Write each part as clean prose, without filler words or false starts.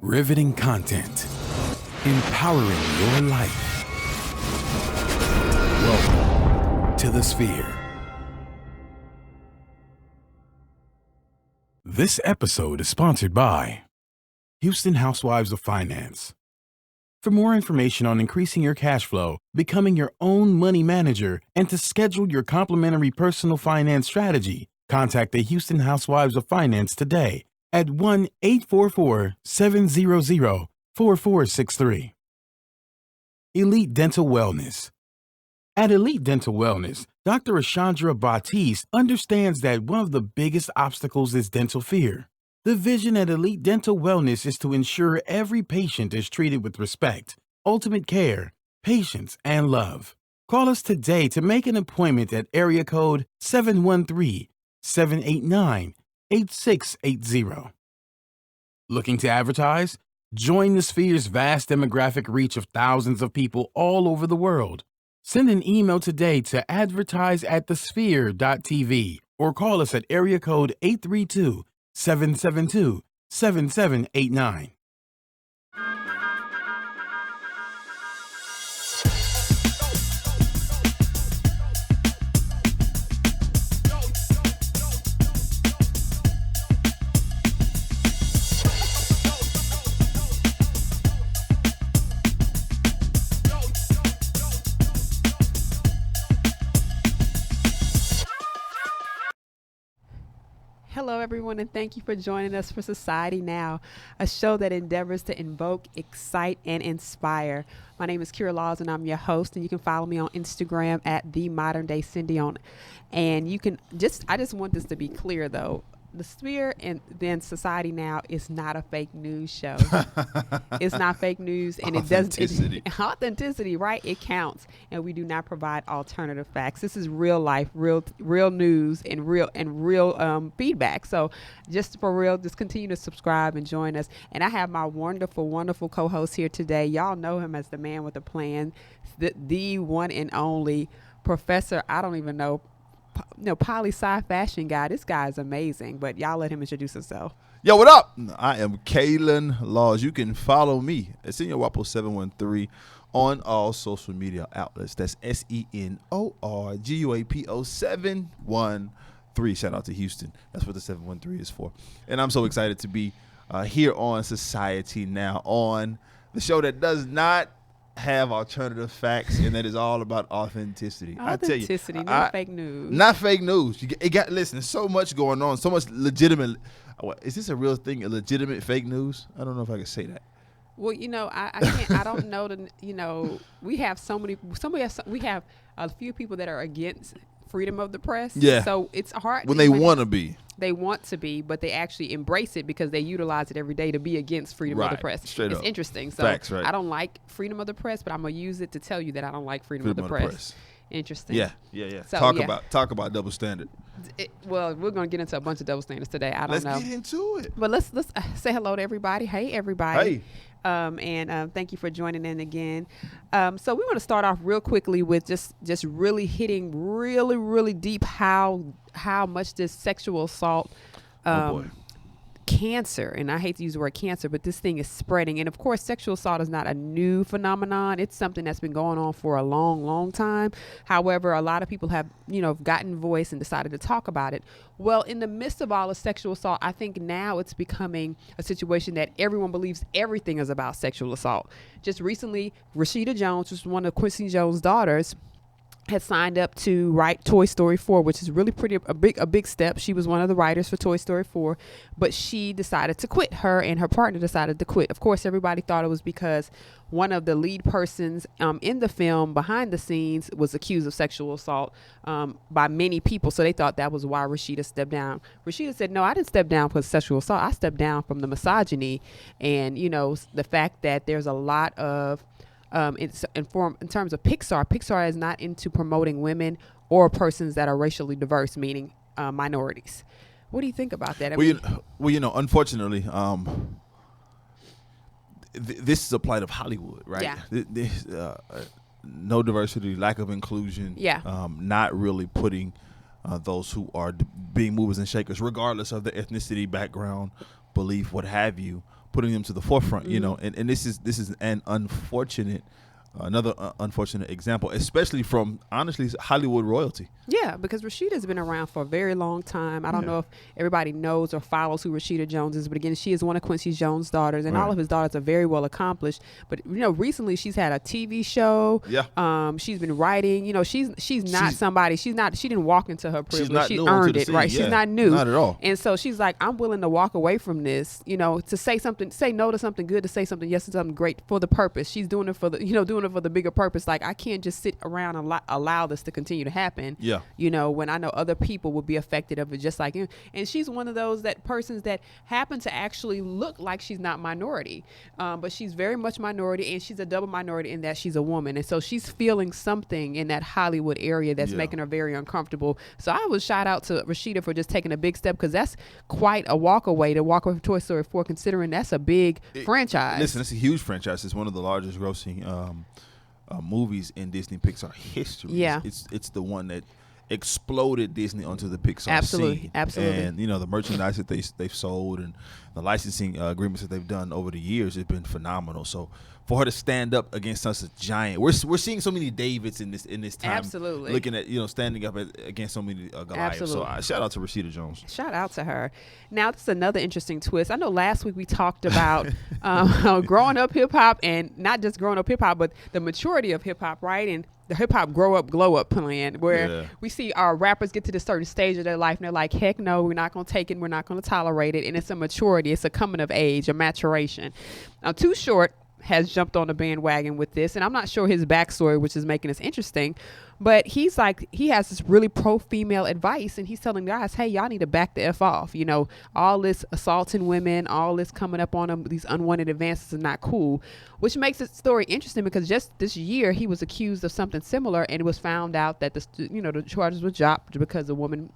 Riveting content. Empowering your life. Welcome to The Sphere. This episode is sponsored by Houston Housewives of Finance. For more information on increasing your cash flow, becoming your own money manager, and to schedule your complimentary personal finance strategy, contact the Houston Housewives of Finance today at 1-844-700-4463. Elite Dental Wellness. At Elite Dental Wellness, Dr. Ashandra Batiste understands that one of the biggest obstacles is dental fear. The vision at Elite Dental Wellness is to ensure every patient is treated with respect, ultimate care, patience, and love. Call us today to make an appointment at area code 713-789-8680. Looking to advertise? Join the Sphere's vast demographic reach of thousands of people all over the world. Send an email today to advertise@thesphere.tv or call us at area code 832-772-7789. Hello, everyone, and thank you for joining us for Society Now, a show that endeavors to invoke, excite, and inspire. My name is Kira Laws, and I'm your host, and you can follow me on Instagram at The Modern Day Cindy and you can I just want this to be clear, though. The Sphere and then Society Now is not a fake news show. It's not fake news, and authenticity, right? It counts, and we do not provide alternative facts. This is real life, real news, and real feedback. So, just for real, just continue to subscribe and join us. And I have my wonderful co-host here today. Y'all know him as the man with a plan, the one and only Professor. I don't even know. Poli-sci fashion guy. This guy is amazing, but y'all let him introduce himself. Yo, what up? I am Kalen Laws. You can follow me at Senior Wapo 713 on all social media outlets. That's SENORGUAPO 713. Shout out to Houston. That's what the 713 is for. And I'm so excited to be here on Society Now, on the show that does not have alternative facts, and that is all about authenticity. I tell you, not fake news. Not fake news. Listen, so much going on, so much legitimate. Is this a real thing? A legitimate fake news? I don't know if I can say that. Well, I can't. I don't know. We have so many. We have a few people that are against freedom of the press. Yeah. So it's hard when they want to be. They want to be, but they actually embrace it because they utilize it every day to be against freedom of the press. Straight it's up. interesting. So Facts, right. I don't like freedom of the press, but I'm gonna use it to tell you that I don't like freedom of the press. Interesting. Yeah. So, talk about double standard. Well, we're gonna get into a bunch of double standards today. I don't know. Let's get into it. But let's say hello to everybody. Hey, everybody. Hey. And thank you for joining in again. So we want to start off real quickly with just really hitting really deep how much this sexual assault cancer, and I hate to use the word cancer, but this thing is spreading. And of course, sexual assault is not a new phenomenon. It's something that's been going on for a long time. However, a lot of people have, gotten voice and decided to talk about it. Well, in the midst of all of sexual assault, I think now it's becoming a situation that everyone believes everything is about sexual assault. Just recently, Rashida Jones, which was one of Quincy Jones' daughters, had signed up to write Toy Story 4, which is really a big step. She was one of the writers for Toy Story 4, but she decided to quit. Her and her partner decided to quit. Of course, everybody thought it was because one of the lead persons in the film behind the scenes was accused of sexual assault by many people. So they thought that was why Rashida stepped down. Rashida said, no, I didn't step down because sexual assault. I stepped down from the misogyny and, the fact that there's a lot of in terms of Pixar is not into promoting women or persons that are racially diverse, meaning minorities. What do you think about that? Unfortunately, this is a plight of Hollywood, right? Yeah. This, no diversity, lack of inclusion. Yeah. Not really putting those who are being movers and shakers, regardless of their ethnicity, background, belief, what have you, putting them to the forefront. You know, and this is an unfortunate. Another unfortunate example, especially from, honestly, Hollywood royalty. Yeah, because Rashida's been around for a very long time. I don't know if everybody knows or follows who Rashida Jones is, but again, she is one of Quincy Jones' daughters, and all of his daughters are very well accomplished. But recently she's had a TV show. Yeah. She's been writing. She's not somebody. She didn't walk into her privilege. She new earned onto it, the right? scene. She's not new, Not at all. And so she's like, I'm willing to walk away from this. To say something, say no to something good, to say something yes to something great for the purpose. She's doing it for doing it for the bigger purpose. Like, I can't just sit around and allow this to continue to happen. Yeah. When I know other people will be affected of it just like you. And she's one of those persons that happen to actually look like she's not minority. But she's very much minority, and she's a double minority in that she's a woman. And so she's feeling something in that Hollywood area that's making her very uncomfortable. So I would shout out to Rashida for just taking a big step, because that's quite a walk away to walk away from Toy Story 4, considering that's a big franchise. Listen, it's a huge franchise. It's one of the largest grossing movies in Disney Pixar history. Yeah. It's the one that exploded Disney onto the Pixar scene. Absolutely. And the merchandise that they've sold and the licensing agreements that they've done over the years has been phenomenal. So for her to stand up against such a giant, we're seeing so many Davids in this time. Absolutely. Looking at standing up against so many Goliaths. Absolutely. So shout out to Rashida Jones. Shout out to her. Now, this is another interesting twist. I know last week we talked about growing up hip hop, and not just growing up hip hop, but the maturity of hip hop, right? And the hip hop grow up, glow up plan, where we see our rappers get to this certain stage of their life and they're like, heck no, we're not going to take it. We're not going to tolerate it. And it's a maturity. It's a coming of age, a maturation. Now, Too Short has jumped on the bandwagon with this, and I'm not sure his backstory, which is making this interesting, but he has this really pro-female advice, and he's telling guys, hey, y'all need to back the F off. All this assaulting women, all this coming up on them, these unwanted advances are not cool, which makes the story interesting, because just this year he was accused of something similar, and it was found out that the charges were dropped because a woman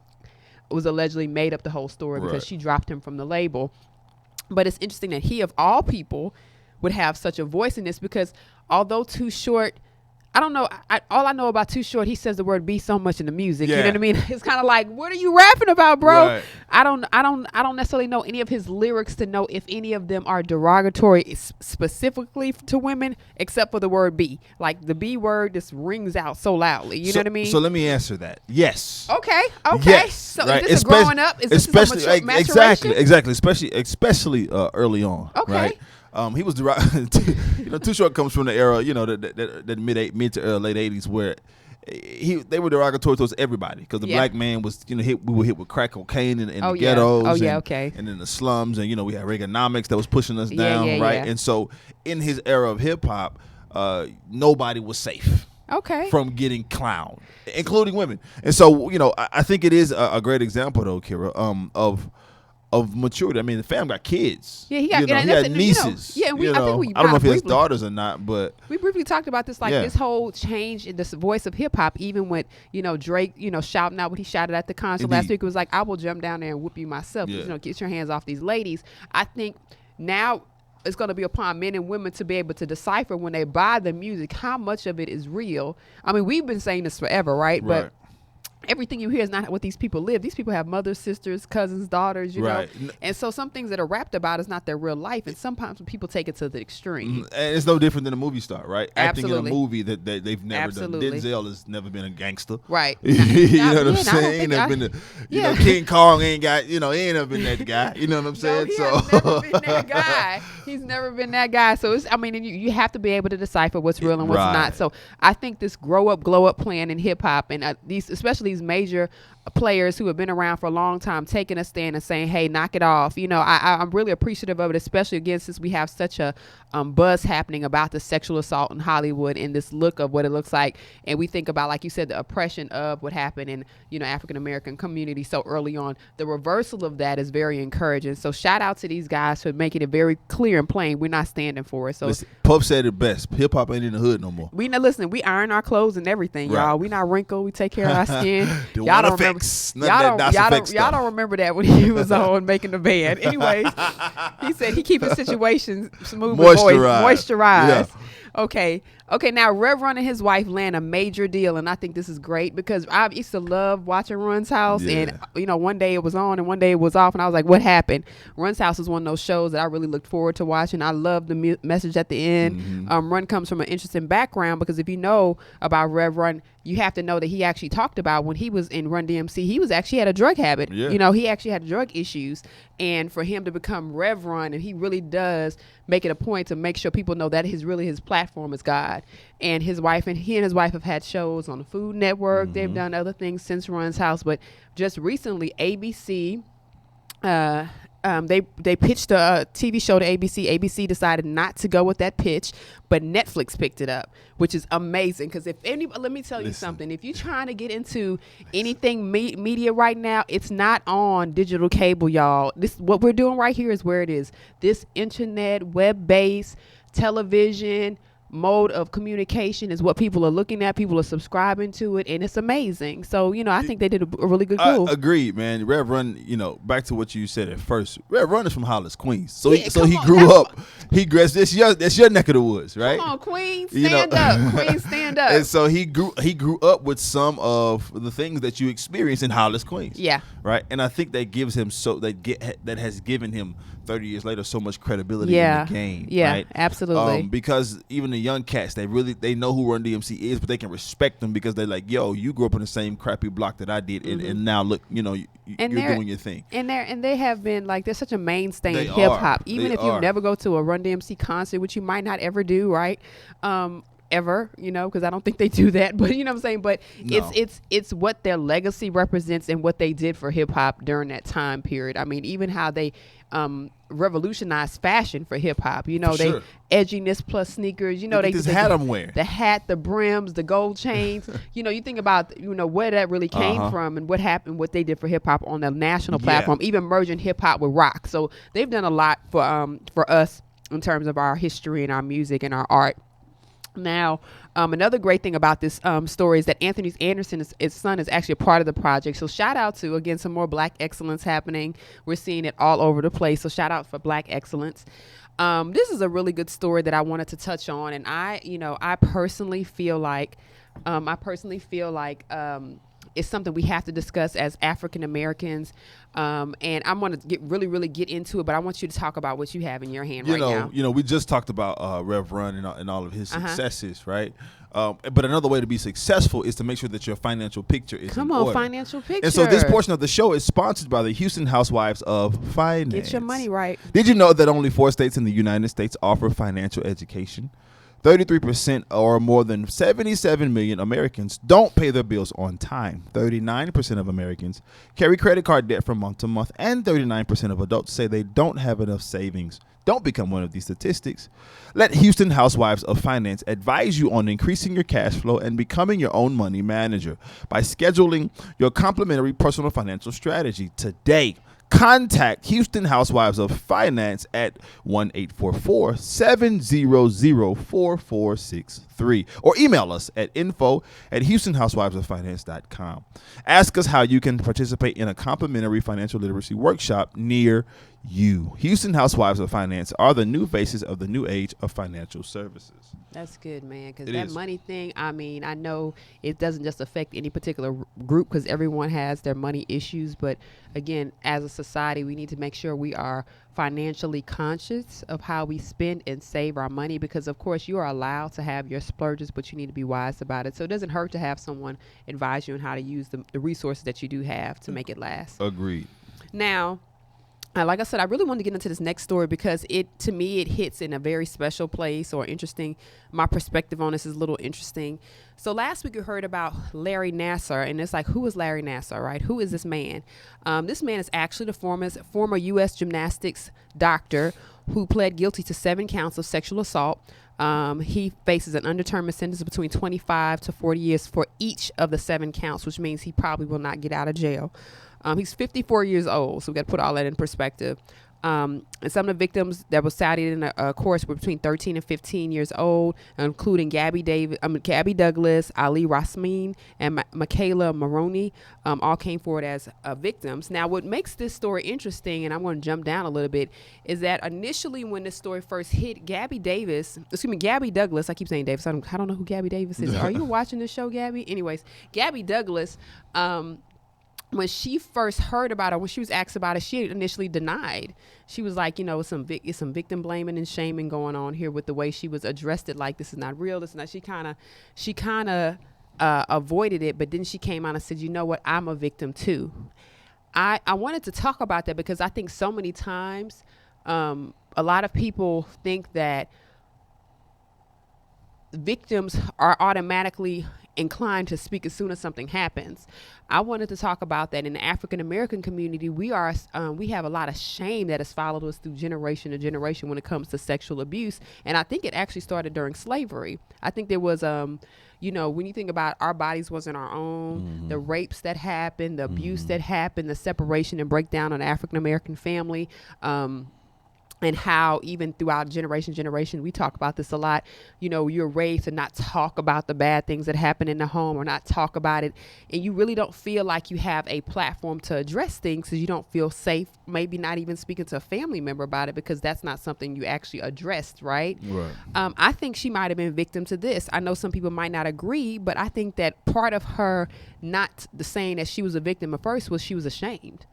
was allegedly made up the whole story because she dropped him from the label. But it's interesting that he, of all people, would have such a voice in this, because although Too Short, I don't know, all I know about Too Short, he says the word "be" so much in the music. You know what I mean? It's kind of like, what are you rapping about, bro? Right. I don't necessarily know any of his lyrics to know if any of them are derogatory specifically to women, except for the word "be." Like, the B word just rings out so loudly. You know what I mean? So let me answer that. Yes. Okay. Yes. So right. is this a growing up? Is this a maturation? Exactly. Especially early on. Okay. Right. He was Too Short comes from the era, that mid to late 80s, where they were derogatory towards everybody, because the black man was, we were hit with crack cocaine in the ghettos. And in the slums, and we had Reaganomics that was pushing us down, right? And so in his era of hip hop, nobody was safe. Okay. From getting clowned, including women. And so, I think it is a great example, though, Kira, of maturity. I mean, the fam got kids. Yeah, he had nieces. I think we I don't know if he has daughters or not, but we briefly talked about this, this whole change in this voice of hip hop, even with Drake, shouting out what he shouted at the concert last week. It was like, I will jump down there and whoop you myself. Get your hands off these ladies. I think now it's going to be upon men and women to be able to decipher, when they buy the music, how much of it is real. I mean, we've been saying this forever, right? But everything you hear is not what these people live. These people have mothers, sisters, cousins, daughters, you know. And so some things that are rapped about is not their real life. And sometimes people take it to the extreme. And it's no different than a movie star, right? Absolutely. Acting in a movie that they've never done. Denzel has never been a gangster. Right. You know what I'm saying? He ain't never been King Kong ain't got, he ain't never been that guy. You know what I'm saying? No, he has never been that guy. He's never been that guy. So it's, you have to be able to decipher what's real and what's not. So I think this grow up, glow up plan in hip hop, and especially these major players who have been around for a long time taking a stand and saying, hey, knock it off. I'm really appreciative of it, especially again since we have such a buzz happening about the sexual assault in Hollywood and this look of what it looks like. And we think about, like you said, the oppression of what happened in African American community so early on. The reversal of that is very encouraging. So shout out to these guys for making it very clear and plain we're not standing for it. So listen, Puff said it best. Hip hop ain't in the hood no more. We iron our clothes and everything, y'all. We not wrinkled. We take care of our skin. Y'all don't remember. Y'all don't remember that when he was on making the band. Anyways, he said he keep his situations smooth, moisturized. Yeah. Okay. Now Rev Run and his wife land a major deal, and I think this is great because I used to love watching Run's House, and one day it was on and one day it was off, and I was like, what happened? Run's House is one of those shows that I really looked forward to to watch, and I love the message at the end. Run comes from an interesting background, because if you know about Rev Run, you have to know that he actually talked about when he was in Run DMC, he was actually had a drug habit. Yeah. You know, he actually had drug issues, and for him to become Rev Run, and he really does make it a point to make sure people know that his platform is God. And his wife and his wife have had shows on the Food Network. They've done other things since Run's house, but just recently ABC, they pitched a TV show to ABC. ABC decided not to go with that pitch, but Netflix picked it up, which is amazing. Because let me tell you something. If you're trying to get into anything media right now, it's not on digital cable, y'all. What we're doing right here is where it is. This internet, web-based television mode of communication is what people are looking at. People are subscribing to it, and it's amazing. So, I think they did a really good move. Agreed, man. Rev Run, back to what you said at first. Rev Run is from Hollis, Queens. So Yeah, he grew up. That's your neck of the woods, right? Come on, Queens, stand up. Queens, stand up. And so he grew up with some of the things that you experience in Hollis, Queens. Yeah. Right. And I think that gives him that has given him 30 years later so much credibility in the game. Yeah, right? absolutely. Because even the young cats, they know who Run DMC is, but they can respect them because they're like, yo, you grew up in the same crappy block that I did, and now look, you're doing your thing. And they have been like, they're such a mainstay They in hip are. hop. Even They if you are. never go to a Run DMC concert, which you might not ever do, right? Ever, because I don't think they do that, but you know what I'm saying. But No. it's what their legacy represents and what they did for hip hop during that time period. I mean, even how they revolutionized fashion for hip hop. They sure. edginess plus sneakers. Look at this hat I'm wearing. The hat, the brims, the gold chains. You think about where that really came from and what happened, what they did for hip hop on the national platform, even merging hip hop with rock. So they've done a lot for us in terms of our history and our music and our art. Now, another great thing about this story is that Anthony Anderson, his son, is actually a part of the project. So shout out to, again, some more Black excellence happening. We're seeing it all over the place. So shout out for Black excellence. This is a really good story that I wanted to touch on. And I personally feel like it's something we have to discuss as African Americans. And I'm going to really get into it, but I want you to talk about what you have in your hand right now. We just talked about Rev Run and all of his successes, right? But another way to be successful is to make sure that your financial picture is in order. Financial picture. And so this portion of the show is sponsored by the Houston Housewives of Finance. Get your money right. Did you know that only 4 states in the United States offer financial education? 33% or more than 77 million Americans don't pay their bills on time. 39% of Americans carry credit card debt from month to month, and 39% of adults say they don't have enough savings. Don't become one of these statistics. Let Houston Housewives of Finance advise you on increasing your cash flow and becoming your own money manager by scheduling your complimentary personal financial strategy today. Contact Houston Housewives of Finance at 1-844-700-4463 or email us at info@houstonhousewivesoffinance.com. Ask us how you can participate in a complimentary financial literacy workshop near you. Houston Housewives of Finance are the new faces of the new age of financial services. That's good, man, because It that is. money thing, I mean, I know it doesn't just affect any particular group because everyone has their money issues. But again, as a society, we need to make sure we are financially conscious of how we spend and save our money, because, of course, you are allowed to have your splurges, but you need to be wise about it. So it doesn't hurt to have someone advise you on how to use the resources that you do have to make it last. Agreed. Now, like I said, I really wanted to get into this next story because to me, it hits in a very special place or interesting. My perspective on this is a little interesting. So last week we heard about Larry Nassar, and it's like, who is Larry Nassar, right? Who is this man? This man is actually the former U.S. gymnastics doctor who pled guilty to 7 counts of sexual assault. He faces an undetermined sentence between 25 to 40 years for each of the 7 counts, which means he probably will not get out of jail. He's 54 years old, so we got to put all that in perspective. And some of the victims that were cited in the course were between 13 and 15 years old, including Gabby Douglas, Ali Rasmin, and Michaela Maroney, all came forward as victims. Now, what makes this story interesting, and I'm going to jump down a little bit, is that initially when this story first hit, Gabby Douglas, I keep saying Davis, I don't know who Gabby Davis is. Are you watching this show, Gabby? Anyways, Gabby Douglas, when she first heard about it, when she was asked about it, she initially denied. She was like, it's some victim blaming and shaming going on here with the way she was addressed. It like, this is not real. This is not. She kind of avoided it, but then she came out and said, you know what, I'm a victim too. I wanted to talk about that because I think so many times a lot of people think that victims are automatically inclined to speak as soon as something happens. I wanted to talk about that. In the African American community, we have a lot of shame that has followed us through generation to generation when it comes to sexual abuse. And I think it actually started during slavery. I think there was when you think about our bodies wasn't our own, the rapes that happened, the abuse that happened, the separation and breakdown of the African American family, and how even throughout generation, we talk about this a lot. You're raised to not talk about the bad things that happen in the home or not talk about it. And you really don't feel like you have a platform to address things because you don't feel safe, maybe not even speaking to a family member about it because that's not something you actually addressed, right? Right. I think she might have been victim to this. I know some people might not agree, but I think that part of her not saying that she was a victim at first was she was ashamed.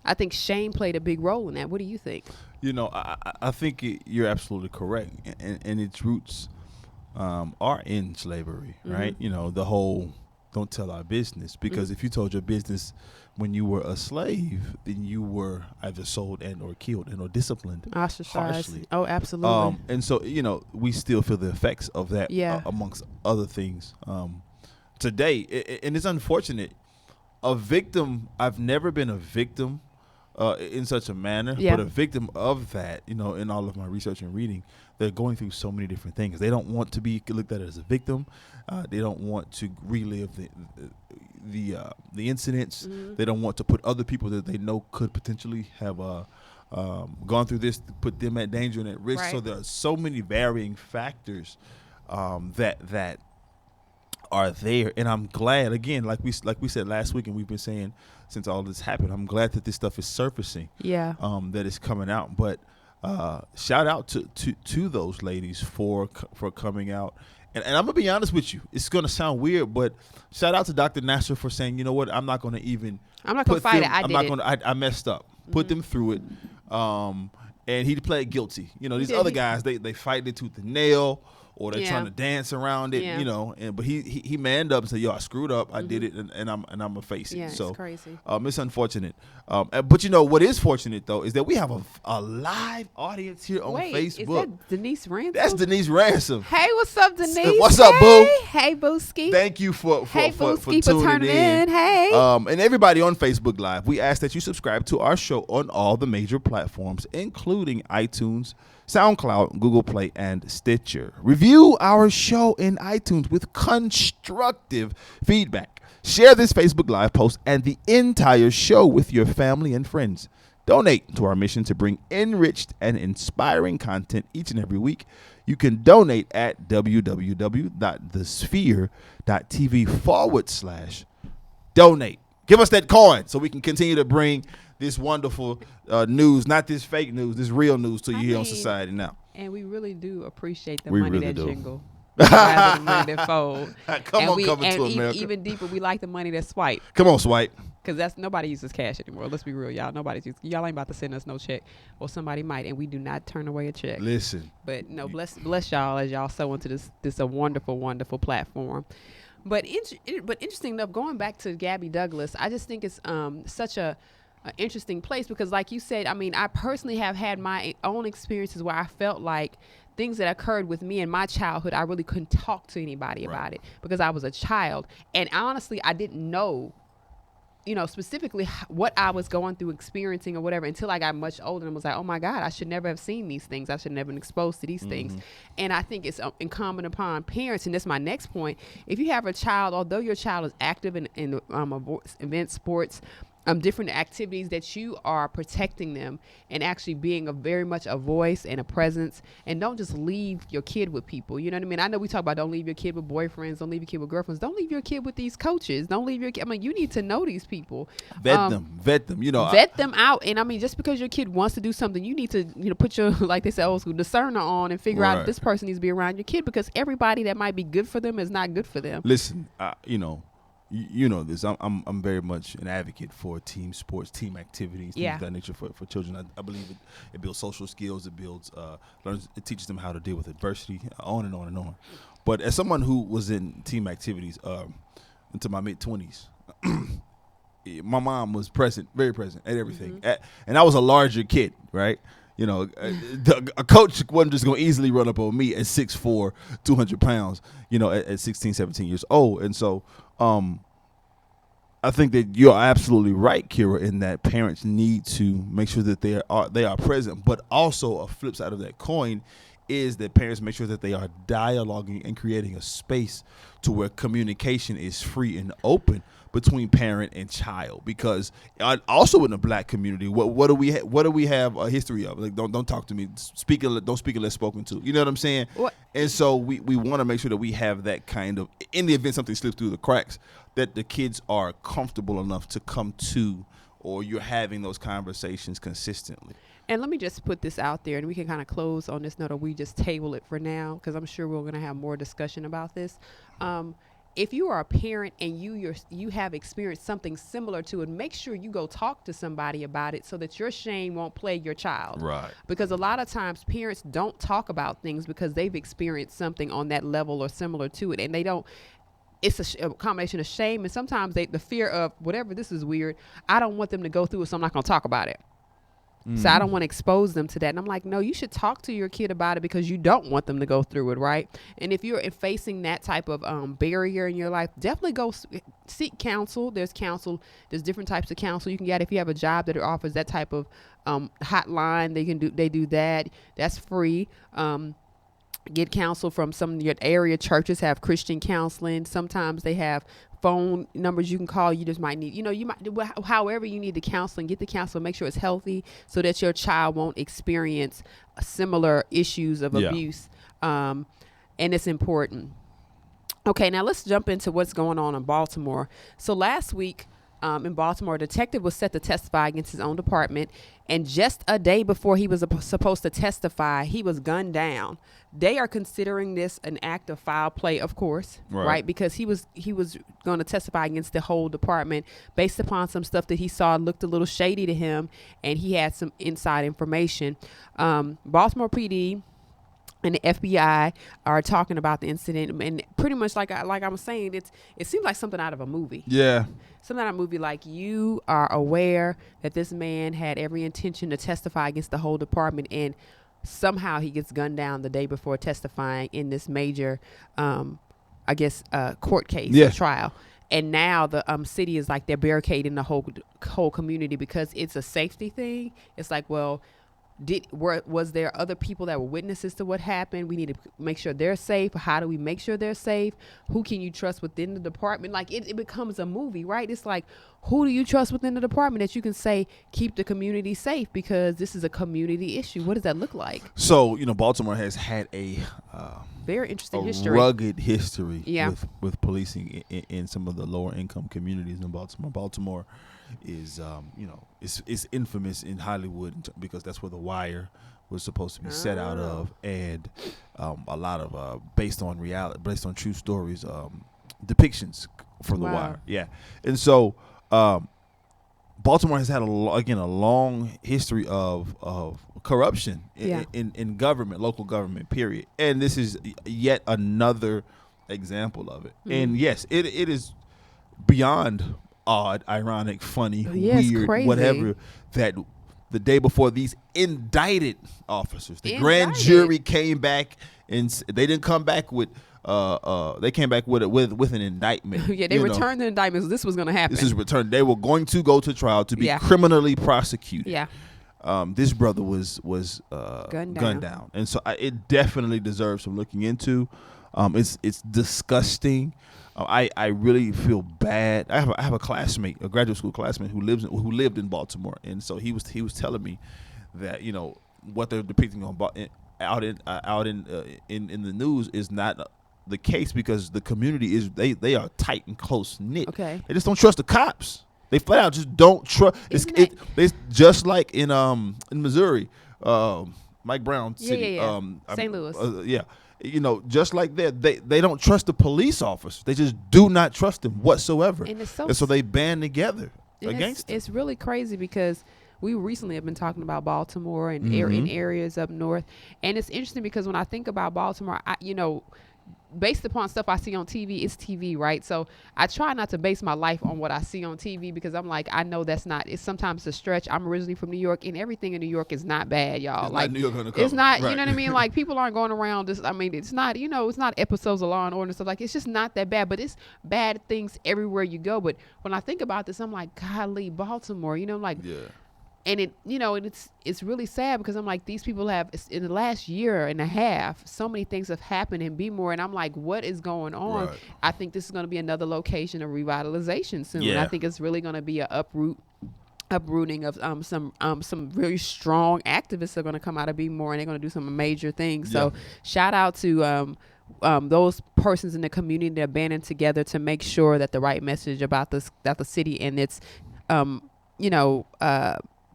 I think shame played a big role in that. What do you think? I think you're absolutely correct, and its roots are in slavery, right? The whole don't tell our business, because if you told your business when you were a slave, then you were either sold and or killed and or disciplined harshly. Oh, absolutely. And so, we still feel the effects of that amongst other things today. And it's unfortunate. A victim, I've never been a victim in such a manner, but a victim of that, in all of my research and reading, they're going through so many different things. They don't want to be looked at as a victim. They don't want to relive the incidents. They don't want to put other people that they know could potentially have gone through this, put them at danger and at risk. Right. So there are so many varying factors that are there, and I'm glad, again, like we said last week, and we've been saying since all this happened, I'm glad that this stuff is surfacing, that it's coming out. But shout out to those ladies for coming out, and I'm gonna be honest with you, it's gonna sound weird, but shout out to Dr. Nasser for saying, you know what, I'm not gonna fight it. I messed up. Put them through it, and he pled guilty. These other guys, they fight it tooth and nail, or they're trying to dance around it, but he manned up and said, "Yo, I screwed up. I did it, and I'm gonna face it." So it's crazy. It's unfortunate. But what is fortunate though is that we have a live audience here on Facebook. Is that Denise Ransom? That's Denise Ransom. Hey, what's up, Denise? What's up, boo? Hey, Booski. Thank you for Booski, tuning turning in. Hey. And everybody on Facebook Live, we ask that you subscribe to our show on all the major platforms, including iTunes, SoundCloud, Google Play, and Stitcher. Review our show in iTunes with constructive feedback. Share this Facebook Live post and the entire show with your family and friends. Donate to our mission to bring enriched and inspiring content each and every week. You can donate at www.thesphere.tv/donate. Give us that coin so we can continue to bring this wonderful news, not this fake news, this real news to you here on Society Now. And we really do appreciate the We money really that do. jingle. Rather than money that fold. Come on, coming to America. Even deeper, we like the money that swipe. Come on, swipe. Because nobody uses cash anymore. Let's be real, y'all. Y'all ain't about to send us no check, or somebody might, and we do not turn away a check. Listen. But no, bless y'all as y'all sow into this a wonderful, wonderful platform. But interesting enough, going back to Gabby Douglas, I just think it's such a interesting place because, like you said, I mean, I personally have had my own experiences where I felt like things that occurred with me in my childhood, I really couldn't talk to anybody about it because I was a child, and honestly, I didn't know, specifically what I was going through, experiencing or whatever, until I got much older and was like, oh my God, I should never have seen these things. I should never have been exposed to these things. And I think it's incumbent upon parents, and that's my next point. If you have a child, although your child is active in events, sports, different activities, that you are protecting them and actually being very much a voice and a presence, and don't just leave your kid with people. You know what I mean? I know we talk about don't leave your kid with boyfriends, don't leave your kid with girlfriends, don't leave your kid with these coaches, don't leave your kid. I mean, you need to know these people. Vet them. Vet them out. And I mean, just because your kid wants to do something, you need to, put your, like they say, old school discerner on and figure out if this person needs to be around your kid, because everybody that might be good for them is not good for them. Listen, you know this. I'm very much an advocate for team sports, team activities, things of that nature for children. I believe it builds social skills. It builds it teaches them how to deal with adversity, on and on and on. But as someone who was in team activities into my mid-20s, my mom was present, very present at everything. And I was a larger kid, right? You know, a coach wasn't just going to easily run up on me at 6'4", 200 pounds, you know, at 16, 17 years old. And so I think that you're absolutely right, Kira, in that parents need to make sure that they are present. But also a flip side of that coin is that parents make sure that they are dialoguing and creating a space to where communication is free and open between parent and child. Because also in the black community, what do we have a history of? Like, don't talk to me, don't speak unless spoken to. You know what I'm saying? What? And so we want to make sure that we have that kind of, in the event something slips through the cracks, that the kids are comfortable enough to come to, or you're having those conversations consistently. And let me just put this out there, and we can kind of close on this note, or we just table it for now, because I'm sure we're going to have more discussion about this. If you are a parent and you have experienced something similar to it, make sure you go talk to somebody about it so that your shame won't plague your child. Right. Because a lot of times parents don't talk about things because they've experienced something on that level or similar to it, and they don't. It's a combination of shame, and sometimes the fear of whatever. This is weird. I don't want them to go through it, so I'm not going to talk about it. So I don't want to expose them to that. And I'm like, no, you should talk to your kid about it because you don't want them to go through it, right? And if you're facing that type of barrier in your life, definitely go seek counsel. There's counsel. There's different types of counsel you can get. If you have a job that offers that type of hotline, they do that. That's free. Get counsel from some of your area churches have Christian counseling. Sometimes they have phone numbers you can call. You just might need, however you need the counseling, get the counseling, make sure it's healthy so that your child won't experience similar issues of abuse. And it's important. Okay, now let's jump into what's going on in Baltimore. So last week, in Baltimore, a detective was set to testify against his own department, and just a day before he was supposed to testify, he was gunned down. They are considering this an act of foul play, of course, right? Because he was going to testify against the whole department based upon some stuff that he saw looked a little shady to him, and he had some inside information. Baltimore PD and the FBI are talking about the incident, and pretty much like I was saying, it seems like something out of a movie. Yeah. Something out of a movie, like you are aware that this man had every intention to testify against the whole department, and somehow he gets gunned down the day before testifying in this major, court case or trial. And now the city is like they're barricading the whole community because it's a safety thing. It's like, well, was there other people that were witnesses to what happened? We need to make sure they're safe. How do we make sure they're safe? Who can you trust within the department? Like it becomes a movie, right? It's like, who do you trust within the department that you can say keep the community safe, because this is a community issue? What does that look like? So, Baltimore has had a very interesting history, rugged history with policing in some of the lower income communities in Baltimore. Baltimore is it's infamous in Hollywood because that's where The Wire was supposed to be set out of, and a lot of based on true stories, depictions from The Wire. Yeah, and so Baltimore has had a long history of corruption in government, local government, period. And this is yet another example of it. And yes, it is beyond odd, ironic, funny, weird, crazy. Whatever, that the day before these indicted officers, the grand jury came back, and they didn't come back with they came back with an indictment. They returned the indictment. So this was going to happen. This is returned. They were going to go to trial to be criminally prosecuted. Yeah. This brother was gunned down, and so it definitely deserves some looking into. It's disgusting. I really feel bad. I have a classmate, a graduate school classmate who lived in Baltimore, and so he was telling me that what they're depicting out in the news is not the case, because the community is they are tight and close knit. Okay. They just don't trust the cops. They flat out just don't trust. It's just like in Missouri. Mike Brown city. Yeah. St. Louis. Yeah. You know, just like that, they don't trust the police officers. They just do not trust them whatsoever. And it's so they band together against it's really crazy because we recently have been talking about Baltimore and Mm-hmm. in areas up north. And it's interesting because when I think about Baltimore, based upon stuff I see on TV, it's TV, right? So I try not to base my life on what I see on TV because I'm like, I know it's sometimes a stretch. I'm originally from New York, and everything in New York is not bad, y'all. It's like not New York undercover. it's not, Right. you know what I mean? Like people aren't going around this. I mean, it's not, it's not episodes of Law and Order and stuff like. It's just not that bad, but it's bad things everywhere you go. But when I think about this, I'm like, golly, Baltimore, like. Yeah. And it's really sad because I'm like, these people have, in the last year and a half, so many things have happened in Bmore, and I'm like, what is going on? Right. I think this is going to be another location of revitalization soon. Yeah. I think it's really going to be a uprooting of some really strong activists are going to come out of Bmore, and they're going to do some major things. So shout out to those persons in the community that are banding together to make sure that the right message about the city and its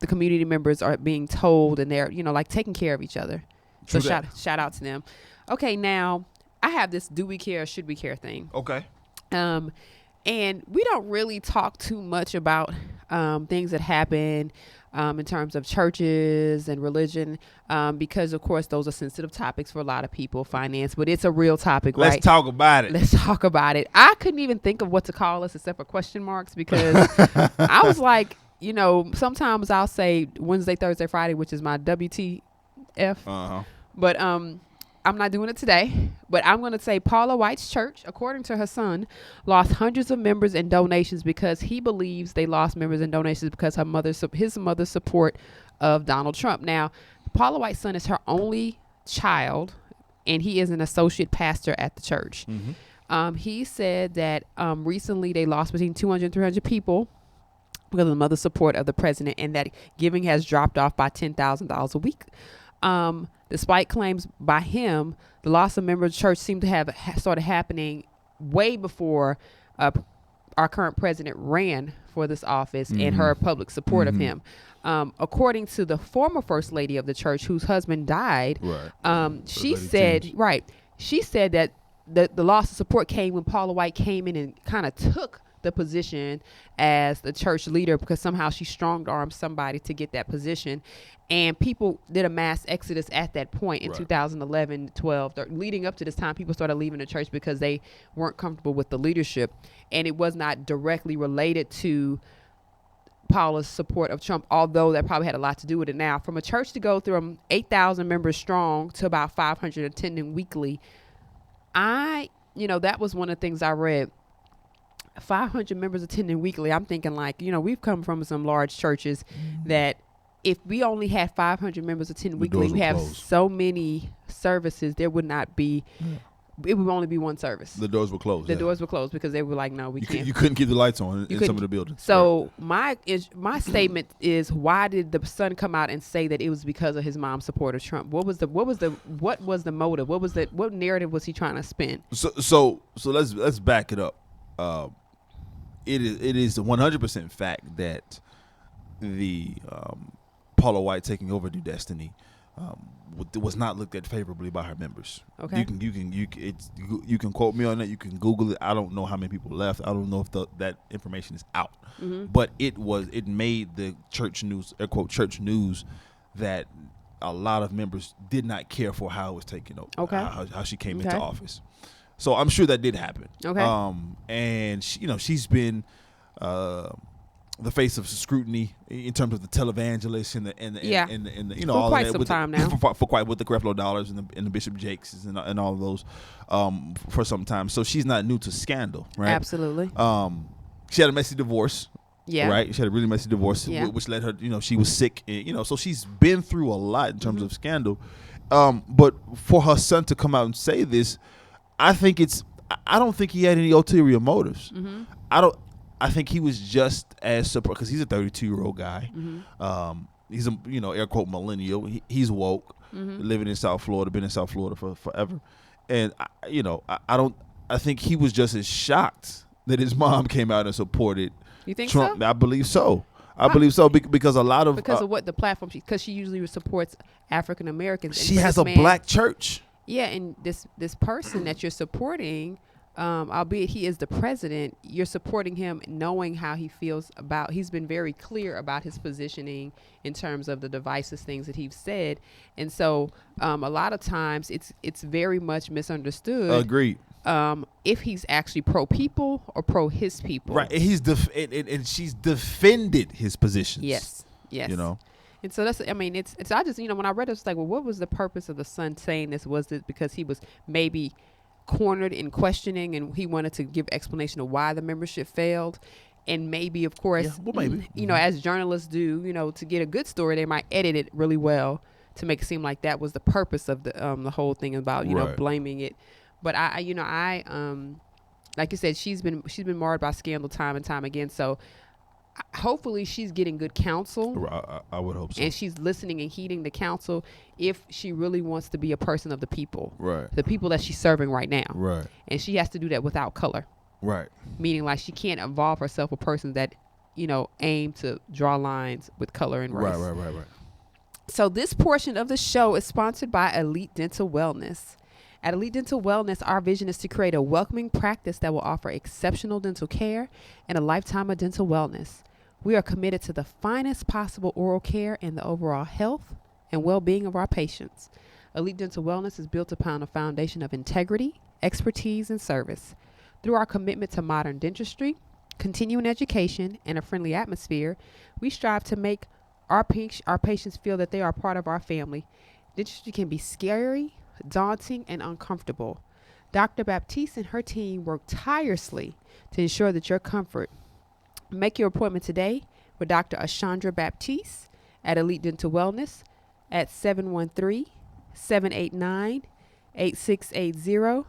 the community members are being told, and they're like taking care of each other. True So that. shout out to them. Okay, now I have this do we care or should we care thing. Okay. And we don't really talk too much about things that happen in terms of churches and religion because, of course, those are sensitive topics for a lot of people, finance, but it's a real topic, right? Let's talk about it. Let's talk about it. I couldn't even think of what to call this except for question marks because I was like, sometimes I'll say Wednesday, Thursday, Friday, which is my WTF. Uh-huh. But I'm not doing it today. But I'm going to say Paula White's church, according to her son, lost hundreds of members and donations because he believes they lost members and donations because his mother's support of Donald Trump. Now, Paula White's son is her only child, and he is an associate pastor at the church. Mm-hmm. He said that recently they lost between 200 and 300 people because of the mother's support of the president, and that giving has dropped off by $10,000 a week. Despite claims by him, the loss of members of the church seemed to have started happening way before our current president ran for this office and her public support of him. According to the former first lady of the church, whose husband died, she said that the loss of support came when Paula White came in and kind of took the position as the church leader because somehow she strong-armed somebody to get that position, and people did a mass exodus at that point in 2011, 12, leading up to this time. People started leaving the church because they weren't comfortable with the leadership, and it was not directly related to Paula's support of Trump, although that probably had a lot to do with it. Now, from a church to go from 8,000 members strong to about 500 attending weekly, that was one of the things I read. 500 members attending weekly. I'm thinking we've come from some large churches that if we only had 500 members attending weekly, we have so many services, there would not be, it would only be one service. The doors were closed. The doors were closed because they were like, no, we can't. You couldn't keep the lights on in some of the buildings. So my statement is, why did the son come out and say that it was because of his mom's support of Trump? What was the motive? What narrative was he trying to spin? So let's back it up. It is 100% fact that the Paula White taking over New Destiny was not looked at favorably by her members. Okay. You can quote me on that. You can Google it. I don't know how many people left. I don't know if that information is out. But it made the church news, air quote church news, that a lot of members did not care for how it was taken over. Okay. How she came into office. So I'm sure that did happen. Okay. And she's been the face of scrutiny in terms of the televangelists and the for all quite of that some time now. for quite with the Creflo Dollars and the Bishop Jakes and all of those for some time. So she's not new to scandal, right? Absolutely. She had a messy divorce. Yeah. Right. She had a really messy divorce, which led her. She was sick. And, so she's been through a lot in terms of scandal. But for her son to come out and say this, I don't think he had any ulterior motives. I think he was just as surprised because he's a 32-year-old guy. He's a air quote millennial. He's woke, living in South Florida, been in South Florida for forever, and I think he was just as shocked that his mom came out and supported You think Trump. so? I believe so. I believe so because a lot of because of what the platform because she usually supports African Americans. she has a black church. Yeah, and this person that you're supporting, albeit he is the president, you're supporting him knowing how he feels about. He's been very clear about his positioning in terms of the divisive things that he's said, and so a lot of times it's very much misunderstood. Agreed. If he's actually pro people or pro his people, Right? And she's defended his positions. Yes. You know. And so that's, I mean, it's I just, when I read it, it's like, well, what was the purpose of the son saying this? Was it because he was maybe cornered in questioning and he wanted to give explanation of why the membership failed? And maybe, of course, Yeah, well, maybe. As journalists do, to get a good story, they might edit it really well to make it seem like that was the purpose of the whole thing about, Right. blaming it. But I like you said, she's been marred by scandal time and time again. So hopefully she's getting good counsel. I would hope so. And she's listening and heeding the counsel if she really wants to be a person of the people. Right. The people that she's serving right now. Right. And she has to do that without color. Right. Meaning like she can't involve herself with persons that, aim to draw lines with color and race. Right. So this portion of the show is sponsored by Elite Dental Wellness. At Elite Dental Wellness, our vision is to create a welcoming practice that will offer exceptional dental care and a lifetime of dental wellness. We are committed to the finest possible oral care and the overall health and well-being of our patients. Elite Dental Wellness is built upon a foundation of integrity, expertise, and service. Through our commitment to modern dentistry, continuing education, and a friendly atmosphere, we strive to make our patients feel that they are part of our family. Dentistry can be scary, daunting, and uncomfortable. Dr. Baptiste and her team work tirelessly to ensure that your comfort. Make your appointment today with Dr. Ashandra Baptiste at Elite Dental Wellness at 713-789-8680,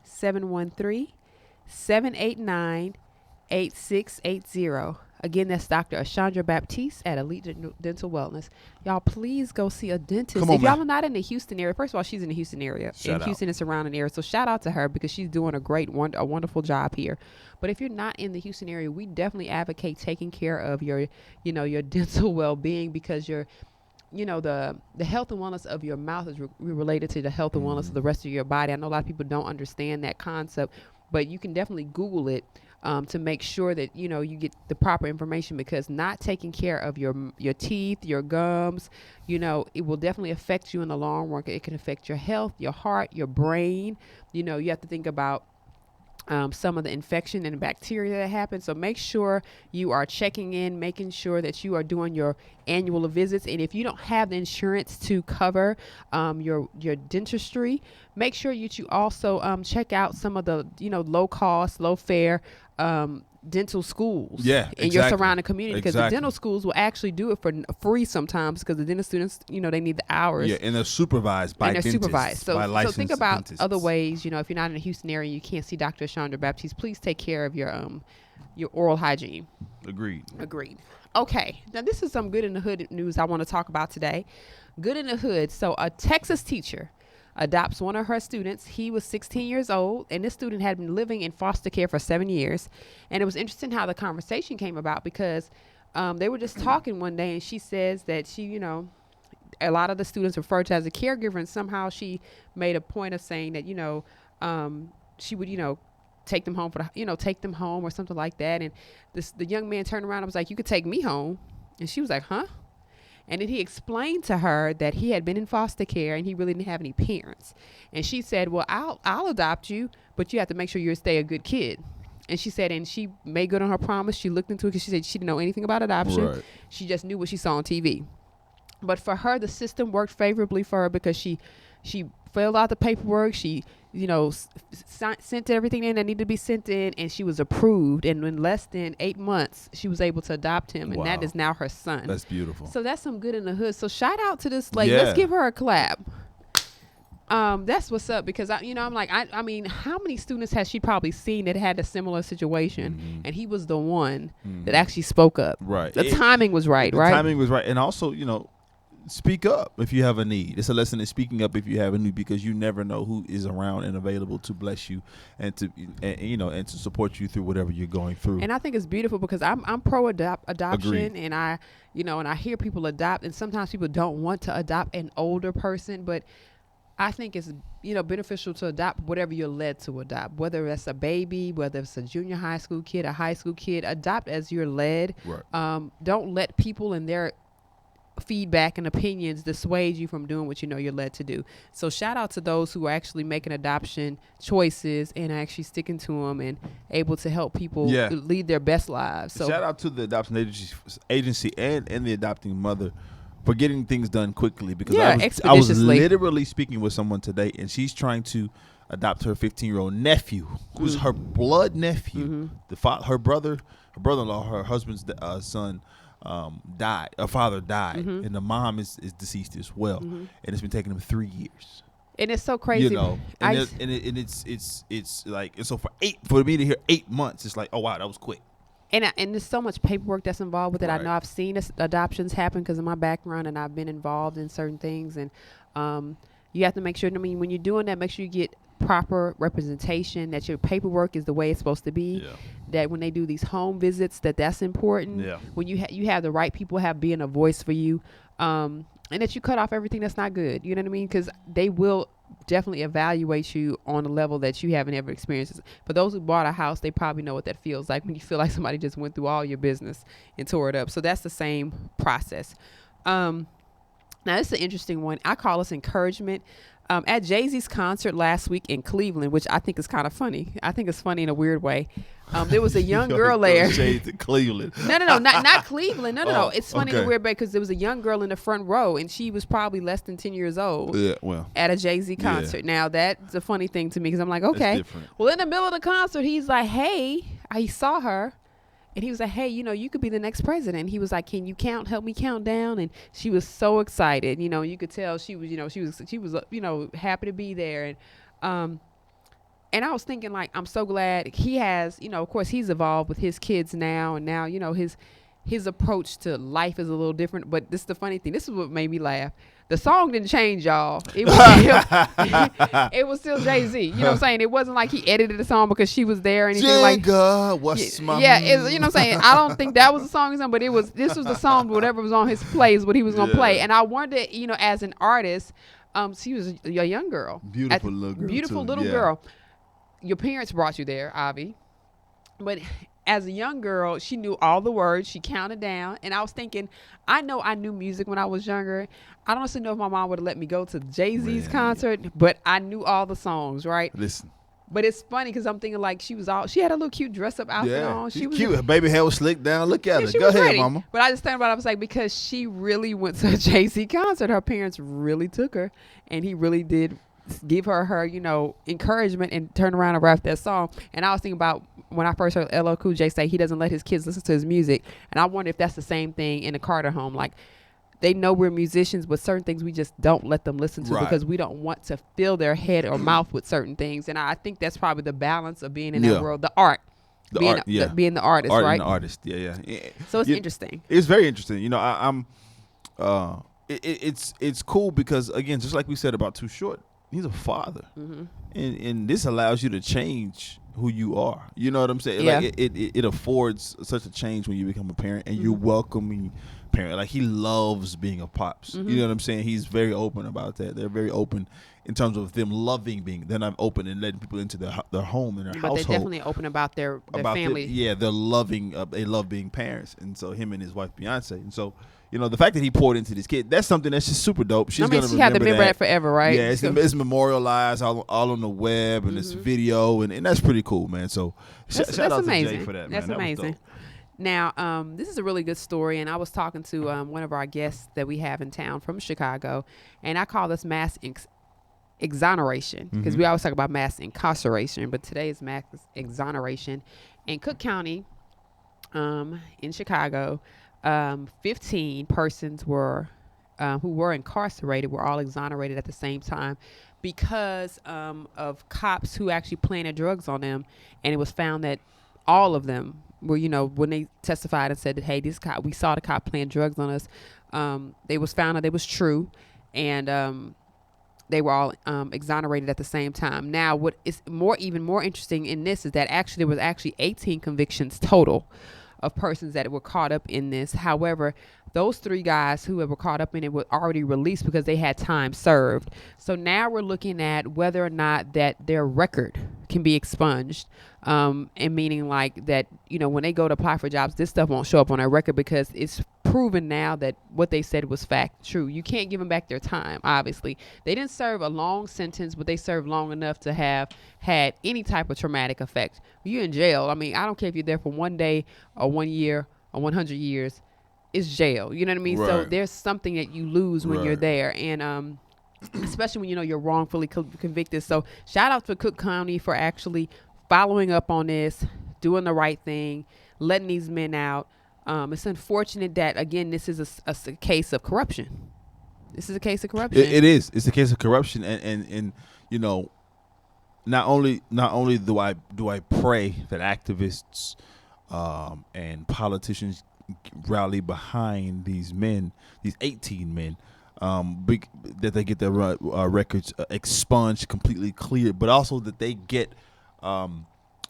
713-789-8680. Again, that's Dr. Ashandra Baptiste at Elite Dental Wellness. Y'all, please go see a dentist. Come on, if y'all man. are not in the Houston area, first of all, she's in the Houston area, Shout out. Houston and surrounding area. So shout out to her because she's doing a wonderful job here. But if you're not in the Houston area, we definitely advocate taking care of your dental well-being because the health and wellness of your mouth is related to the health and wellness of the rest of your body. I know a lot of people don't understand that concept, but you can definitely Google it. To make sure that you get the proper information, because not taking care of your teeth, your gums, it will definitely affect you in the long run. It can affect your health, your heart, your brain. You have to think about some of the infection and bacteria that happen. So make sure you are checking in, making sure that you are doing your annual visits. And if you don't have the insurance to cover your dentistry, make sure you also check out some of the low cost, low fare dental schools in your surrounding community, because the dental schools will actually do it for free sometimes because the dental students they need the hours. Yeah, and they're supervised by dentists. So think about dentists. other ways. If you're not in the Houston area and you can't see Dr. Ashandra Baptiste, please take care of your oral hygiene. Agreed. Okay, now this is some good in the hood news I want to talk about today. Good in the hood. So a Texas teacher adopts one of her students. He was 16 years old, and this student had been living in foster care for 7 years. And it was interesting how the conversation came about because they were just talking one day, and she says that she, a lot of the students referred to as a caregiver, and somehow she made a point of saying that, she would, take them home take them home or something like that. And the young man turned around and was like, "You could take me home." And she was like, "Huh?" And then he explained to her that he had been in foster care and he really didn't have any parents. And she said, "Well, I'll adopt you, but you have to make sure you stay a good kid." And she said, and she made good on her promise. She looked into it because she said she didn't know anything about adoption. Right. She just knew what she saw on TV. But for her, the system worked favorably for her because she filled out the paperwork. She, sent everything in that needed to be sent in, and she was approved. And in less than 8 months, she was able to adopt him, and that is now her son. That's beautiful. So that's some good in the hood. So shout out to this lady. Let's give her a clap. That's what's up, because I'm like, I mean, how many students has she probably seen that had a similar situation, and he was the one that actually spoke up. Right. The timing was right, right? The timing was right, and also, speak up if you have a need. It's a lesson in speaking up if you have a need, because you never know who is around and available to bless you and to support you through whatever you're going through. And I think it's beautiful because I'm pro adoption, Agreed. and I hear people adopt, and sometimes people don't want to adopt an older person, but I think it's beneficial to adopt whatever you're led to adopt, whether it's a baby, whether it's a junior high school kid, a high school kid. Adopt as you're led. Right. Don't let people and their feedback and opinions dissuade you from doing what you're led to do. So shout out to those who are actually making adoption choices and actually sticking to them and able to help people lead their best lives. So shout out to the adoption agency and the adopting mother for getting things done quickly, because I was expeditiously. literally speaking with someone today, and she's trying to adopt her 15-year-old nephew, who's her blood nephew. Her brother-in-law, her husband's son, died. Her father died, and the mom is deceased as well, and it's been taking them 3 years. And it's so crazy, it's like, and so for me to hear 8 months, it's like, oh wow, that was quick. And there's so much paperwork that's involved with it. Right. I know I've seen adoptions happen because of my background, and I've been involved in certain things. And you have to make sure, when you're doing that, make sure you get proper representation, that your paperwork is the way it's supposed to be, that when they do these home visits, that's important. When you have the right people being a voice for you, and that you cut off everything that's not good. You know what I mean? Because they will definitely evaluate you on a level that you haven't ever experienced. For those who bought a house, they probably know what that feels like when you feel like somebody just went through all your business and tore it up. So that's the same process. Now, this is an interesting one. I call this encouragement. At Jay-Z's concert last week in Cleveland, which I think is kind of funny. I think it's funny in a weird way. There was a young girl there. Shade to Cleveland. No, not Cleveland. No. It's funny in a weird way because there was a young girl in the front row, and she was probably less than 10 years old at a Jay-Z concert. Now, that's a funny thing to me because I'm like, okay. Well, in the middle of the concert, he's like, hey, he saw her. And he was like, hey, you could be the next president. And he was like, can you help me count down? And she was so excited. You could tell she was, she was happy to be there. And I was thinking, like, I'm so glad he has, of course, he's evolved with his kids now. And now, his approach to life is a little different. But this is the funny thing. This is what made me laugh. The song didn't change, y'all. It was still Jay-Z. You know what I'm saying? It wasn't like he edited the song because she was there or anything Jigga, what's my you know what I'm saying? I don't think that was the song, but this was the song, whatever was on his plays, what he was going to play. And I wondered, as an artist, she was a young girl. Beautiful little girl. Your parents brought you there, Avi. But as a young girl, she knew all the words. She counted down. And I was thinking, I know I knew music when I was younger. I don't honestly know if my mom would have let me go to Jay-Z's concert, but I knew all the songs, right? Listen. But it's funny because I'm thinking like she had a little cute dress up outfit on. She was cute. Her baby hair was slicked down. Look at her. She Go was ahead, ready. mama. But I just think about it. I was like, because she really went to a Jay-Z concert. Her parents really took her, and he really did give her encouragement and turn around and rap that song. And I was thinking about when I first heard LL Cool J say he doesn't let his kids listen to his music. And I wonder if that's the same thing in the Carter home. Like, they know we're musicians, but certain things we just don't let them listen to because we don't want to fill their head or mouth with certain things. And I think that's probably the balance of being in that world, the art. Being the artist, right? And the artist, yeah. So it's interesting. It's very interesting. It's cool because, again, just like we said about Too Short, he's a father, and this allows you to change who you are. You know what I'm saying? Yeah. Like it affords such a change when you become a parent, and you're welcoming parent. Like, he loves being a pops. You know what I'm saying? He's very open about that. They're very open in terms of them loving being. They're not open and letting people into their home and their household. But they're definitely open about their family. They're loving. They love being parents, and so him and his wife Beyonce, and so. The fact that he poured into this kid, that's something that's just super dope. She's gonna she had to remember that forever, right? Yeah, it's memorialized all on the web and this video, and that's pretty cool, man. So shout out amazing. to Jay for that, man. That's amazing. Now, this is a really good story, and I was talking to one of our guests that we have in town from Chicago, and I call this mass exoneration because we always talk about mass incarceration, but today is mass exoneration. In Cook County, in Chicago, 15 persons who were incarcerated were all exonerated at the same time because of cops who actually planted drugs on them, and it was found that all of them well, when they testified and said that, hey, this cop, we saw the cop playing drugs on us, they was found out it was true, and they were all exonerated at the same time. Now, what is even more interesting in this is that there was 18 convictions total of persons that were caught up in this. However, those 3 guys who were caught up in it were already released because they had time served. So now we're looking at whether or not that their record can be expunged, and meaning like that, when they go to apply for jobs, this stuff won't show up on their record because it's proven now that what they said was true. You can't give them back their time. Obviously, they didn't serve a long sentence, but they served long enough to have had any type of traumatic effect. You're in jail. I mean, I don't care if you're there for 1 day or 1 year or 100 years. It's jail. You know what I mean? Right. So there's something that you lose when you're Right. there, and especially when you're wrongfully convicted. So shout out to Cook County for actually following up on this, doing the right thing, letting these men out. It's unfortunate that, again, this is a case of corruption. This is a case of corruption. It is. It's a case of corruption, and not only do I pray that activists and politicians rally behind these men, these 18 men, that they get their records expunged, completely cleared, but also that they get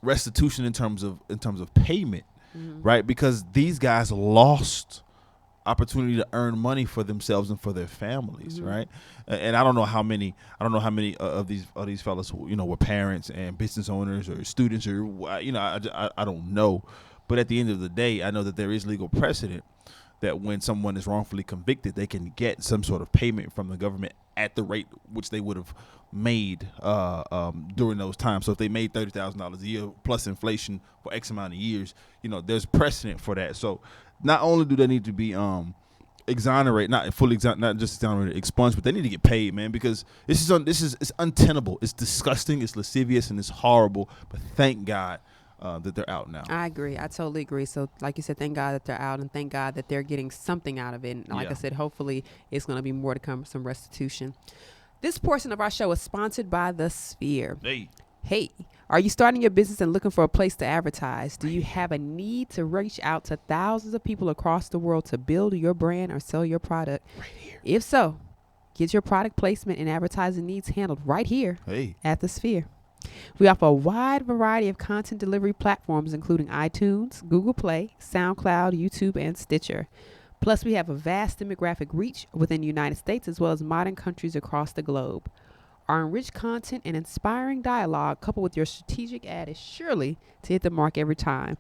restitution in terms of payment, right? Because these guys lost opportunity to earn money for themselves and for their families, right? And I don't know how many of these fellas, were parents and business owners or students, or I don't know. But at the end of the day, I know that there is legal precedent that when someone is wrongfully convicted, they can get some sort of payment from the government at the rate which they would have made during those times. So if they made $30,000 a year plus inflation for X amount of years, there's precedent for that. So not only do they need to be exonerate, not just exonerated, expunged, but they need to get paid, man, because it's untenable. It's disgusting. It's lascivious, and it's horrible. But thank God that they're out now. I agree. I totally agree. So like you said, thank God that they're out, and thank God that they're getting something out of it. And like I said, hopefully it's going to be more to come, some restitution. This portion of our show is sponsored by The Sphere. Hey, are you starting your business and looking for a place to advertise? Do you have a need to reach out to thousands of people across the world to build your brand or sell your product? Right here. If so, get your product placement and advertising needs handled right here at The Sphere. We offer a wide variety of content delivery platforms, including iTunes, Google Play, SoundCloud, YouTube, and Stitcher. Plus, we have a vast demographic reach within the United States as well as modern countries across the globe. Our enriched content and inspiring dialogue, coupled with your strategic ad, is surely to hit the mark every time.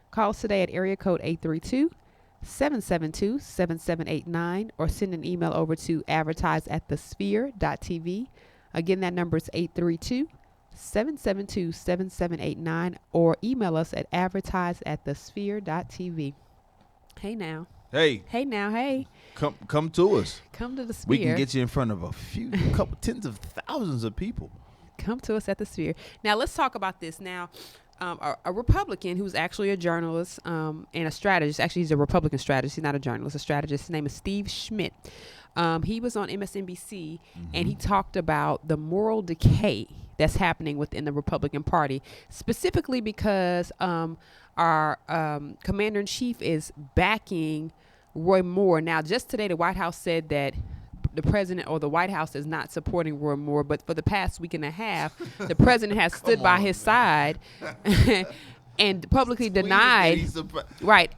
Call us today at area code 832-772-7789 or send an email over to advertise@thesphere.tv. Again, that number is 832-772-7789 or email us at advertise@thesphere.tv. Hey now. Hey. Hey now. Hey. Come to us. Come to The Sphere. We can get you in front of a couple tens of thousands of people. Come to us at The Sphere. Now let's talk about this. Now, a Republican who's actually a journalist and a strategist. Actually, he's a Republican strategist. He's not a journalist, a strategist. His name is Steve Schmidt. He was on MSNBC and he talked about the moral decay that's happening within the Republican Party, specifically because our commander-in-chief is backing Roy Moore. Now, just today, the White House said that the president or the White House is not supporting Roy Moore, but for the past week and a half, the president has stood by his side and publicly denied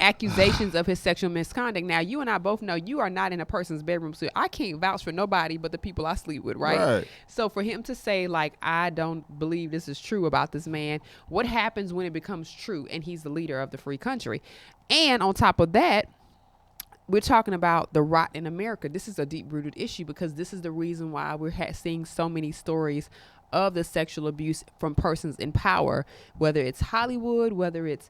accusations of his sexual misconduct. Now, you and I both know you are not in a person's bedroom, so I can't vouch for nobody but the people I sleep with, right? So for him to say, like, I don't believe this is true about this man, what happens when it becomes true and he's the leader of the free country? And on top of that, we're talking about the rot in America. This is a deep-rooted issue because this is the reason why we're seeing so many stories of the sexual abuse from persons in power, whether it's Hollywood, whether it's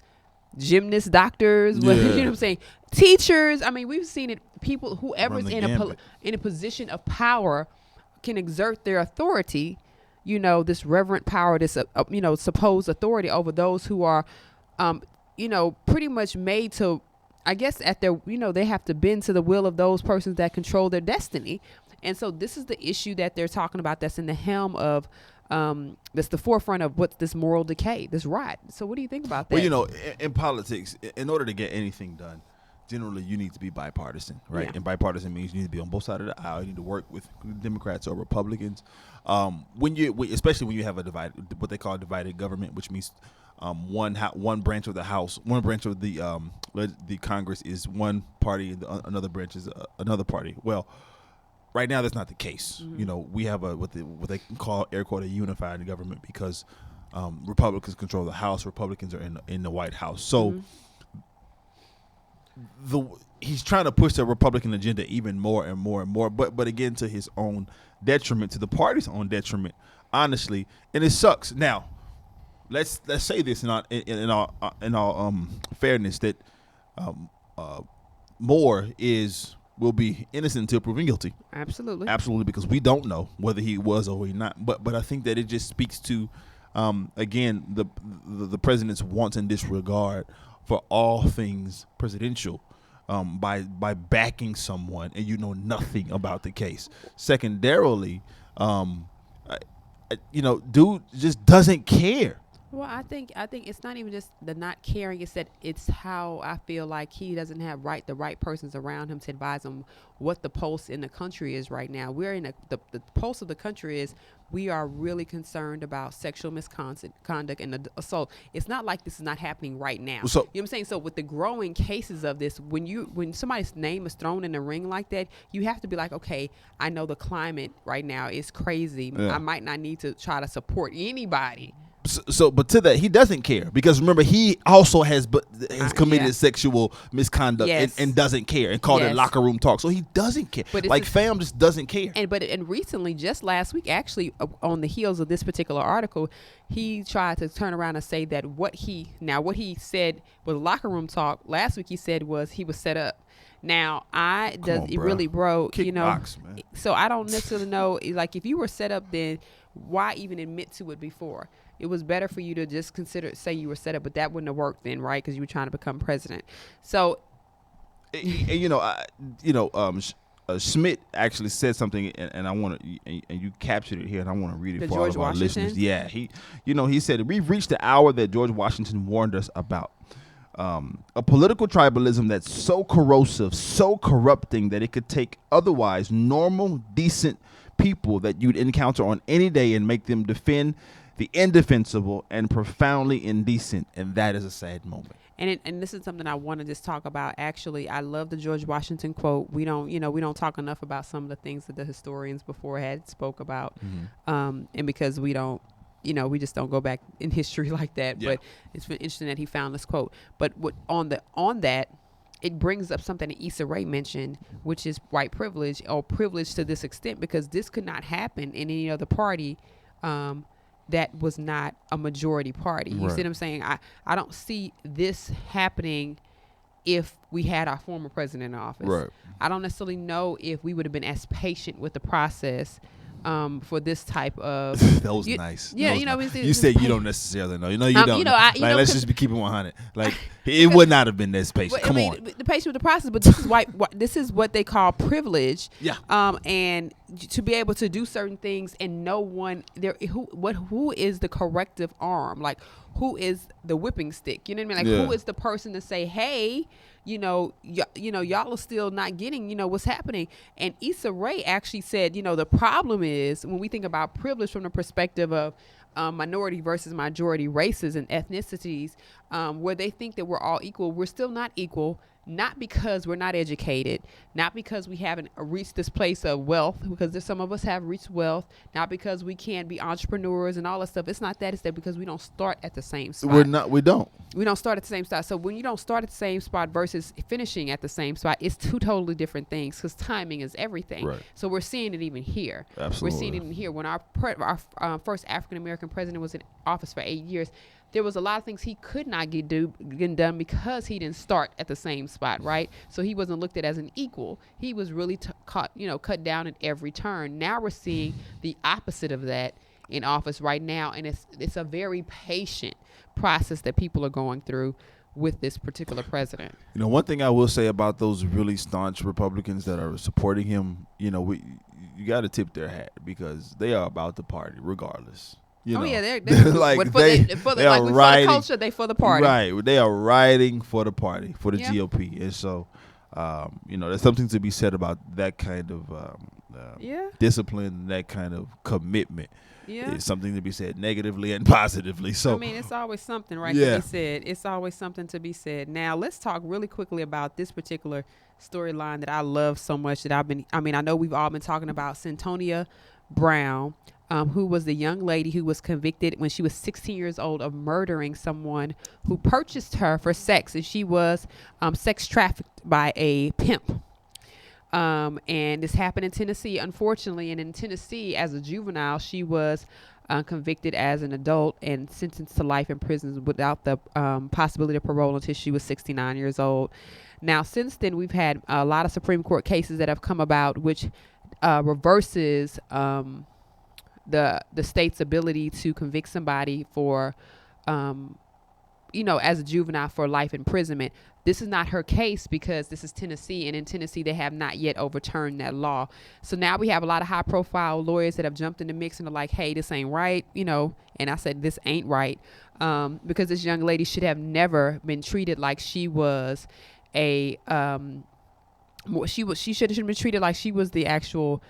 gymnasts, doctors, whether, you know what I'm saying, teachers. I mean, we've seen it. People, whoever's in a position of power can exert their authority, this reverent power, this, supposed authority over those who are, pretty much made to, I guess at their, they have to bend to the will of those persons that control their destiny. And so this is the issue that they're talking about that's in the helm of that's the forefront of what's this moral decay, this rot. So what do you think about that? Well, in politics, in order to get anything done, generally you need to be bipartisan, right? Yeah. And bipartisan means you need to be on both sides of the aisle. You need to work with Democrats or Republicans. Especially when you have what they call a divided government, which means one branch of the House, one branch of the Congress is one party, and another branch is another party. Well, right now that's not the case. Mm-hmm. We have what they call air quote a unified government because Republicans control the House, Republicans are in the White House. So he's trying to push the Republican agenda even more and more and more, but again to his own detriment, to the party's own detriment, honestly, and it sucks. Now, let's say this in all fairness that Moore will be innocent until proven guilty. Absolutely, because we don't know whether he was or he not. But I think that it just speaks to again the president's wanton disregard for all things presidential by backing someone and nothing about the case. Secondarily, dude just doesn't care. Well, I think it's not even just the not caring. It's that it's how I feel like he doesn't have the right persons around him to advise him what the pulse in the country is right now. We're in the pulse of the country is we are really concerned about sexual misconduct and assault. It's not like this is not happening right now. So, you know what I'm saying? So with the growing cases of this, when somebody's name is thrown in the ring like that, you have to be like, okay, I know the climate right now is crazy. Yeah. I might not need to try to support anybody. But to that, he doesn't care because remember he also has committed sexual misconduct and doesn't care and called it locker room talk. So he doesn't care. But fam just doesn't care. And recently, just last week, actually, on the heels of this particular article, he tried to turn around and say that what he said was locker room talk. Last week he said he was set up. Now Kickbox, man. So I don't necessarily know. Like if you were set up, then why even admit to it before? It was better for you to just say you were set up, but that wouldn't have worked then, right? Because you were trying to become president. So, Schmidt actually said something, and I want to, and you captured it here, and I want to read it for all of our listeners. Yeah, he said we've reached the hour that George Washington warned us about. A political tribalism that's so corrosive, so corrupting that it could take otherwise normal, decent people that you'd encounter on any day and make them defend the indefensible and profoundly indecent, and that is a sad moment. And this is something I want to just talk about. Actually, I love the George Washington quote. We don't talk enough about some of the things that the historians before had spoke about, and because we don't. We just don't go back in history like that. Yeah. But it's been interesting that he found this quote. But on that, it brings up something that Issa Rae mentioned, which is white privilege or privilege to this extent, because this could not happen in any other party that was not a majority party. You see what I'm saying? I don't see this happening if we had our former president in office. Right. I don't necessarily know if we would have been as patient with the process for this type of that was nice. Yeah, nice. You said you don't necessarily know. You don't. Let's just be keeping 100. Like it would not have been this patient. Come on. The patient with the process, but this is why this is what they call privilege. Yeah. And to be able to do certain things and no one there who is the corrective arm? Like who is the whipping stick? You know what I mean? Like who is the person to say, hey, y'all are still not getting, what's happening. And Issa Rae actually said, the problem is when we think about privilege from the perspective of minority versus majority races and ethnicities, where they think that we're all equal, we're still not equal. Not because we're not educated, not because we haven't reached this place of wealth, because some of us have reached wealth, not because we can't be entrepreneurs and all that stuff. It's not that. It's that because we don't start at the same spot. We don't start at the same spot. So when you don't start at the same spot versus finishing at the same spot, it's two totally different things because timing is everything. Right. So we're seeing it even here. Absolutely. We're seeing it even here. When our first African-American president was in office for 8 years, there was a lot of things he could not get done because he didn't start at the same spot, right? So he wasn't looked at as an equal. He was really cut down at every turn. Now we're seeing the opposite of that in office right now, and it's a very patient process that people are going through with this particular president. You know, one thing I will say about those really staunch Republicans that are supporting him, you know, you got to tip their hat because they are about the party regardless. You know? Yeah, they're like for they the, for the, are like, for riding, the culture, they for the party. Right, they are riding for the party, for the Yeah. GOP, and so you know, there's something to be said about that kind of Yeah. discipline, that kind of commitment. Yeah. It's something to be said negatively and positively. So I mean, it's always something, right, Yeah. to be said. It's always something to be said. Now, let's talk really quickly about this particular storyline that I love so much that I know we've all been talking about Centonia Brown, who was the young lady who was convicted when she was 16 years old of murdering someone who purchased her for sex, and she was sex trafficked by a pimp. And this happened in Tennessee, unfortunately. And in Tennessee, as a juvenile, she was convicted as an adult and sentenced to life in prison without the possibility of parole until she was 69 years old. Now, since then, we've had a lot of Supreme Court cases that have come about, which reverses the state's ability to convict somebody for, as a juvenile for life imprisonment. This is not her case because this is Tennessee, and in Tennessee they have not yet overturned that law. So now we have a lot of high-profile lawyers that have jumped in the mix and are like, "Hey, this ain't right," And I said, "This ain't right," because this young lady should have never been treated like she was a. She should have been treated like she was the actual,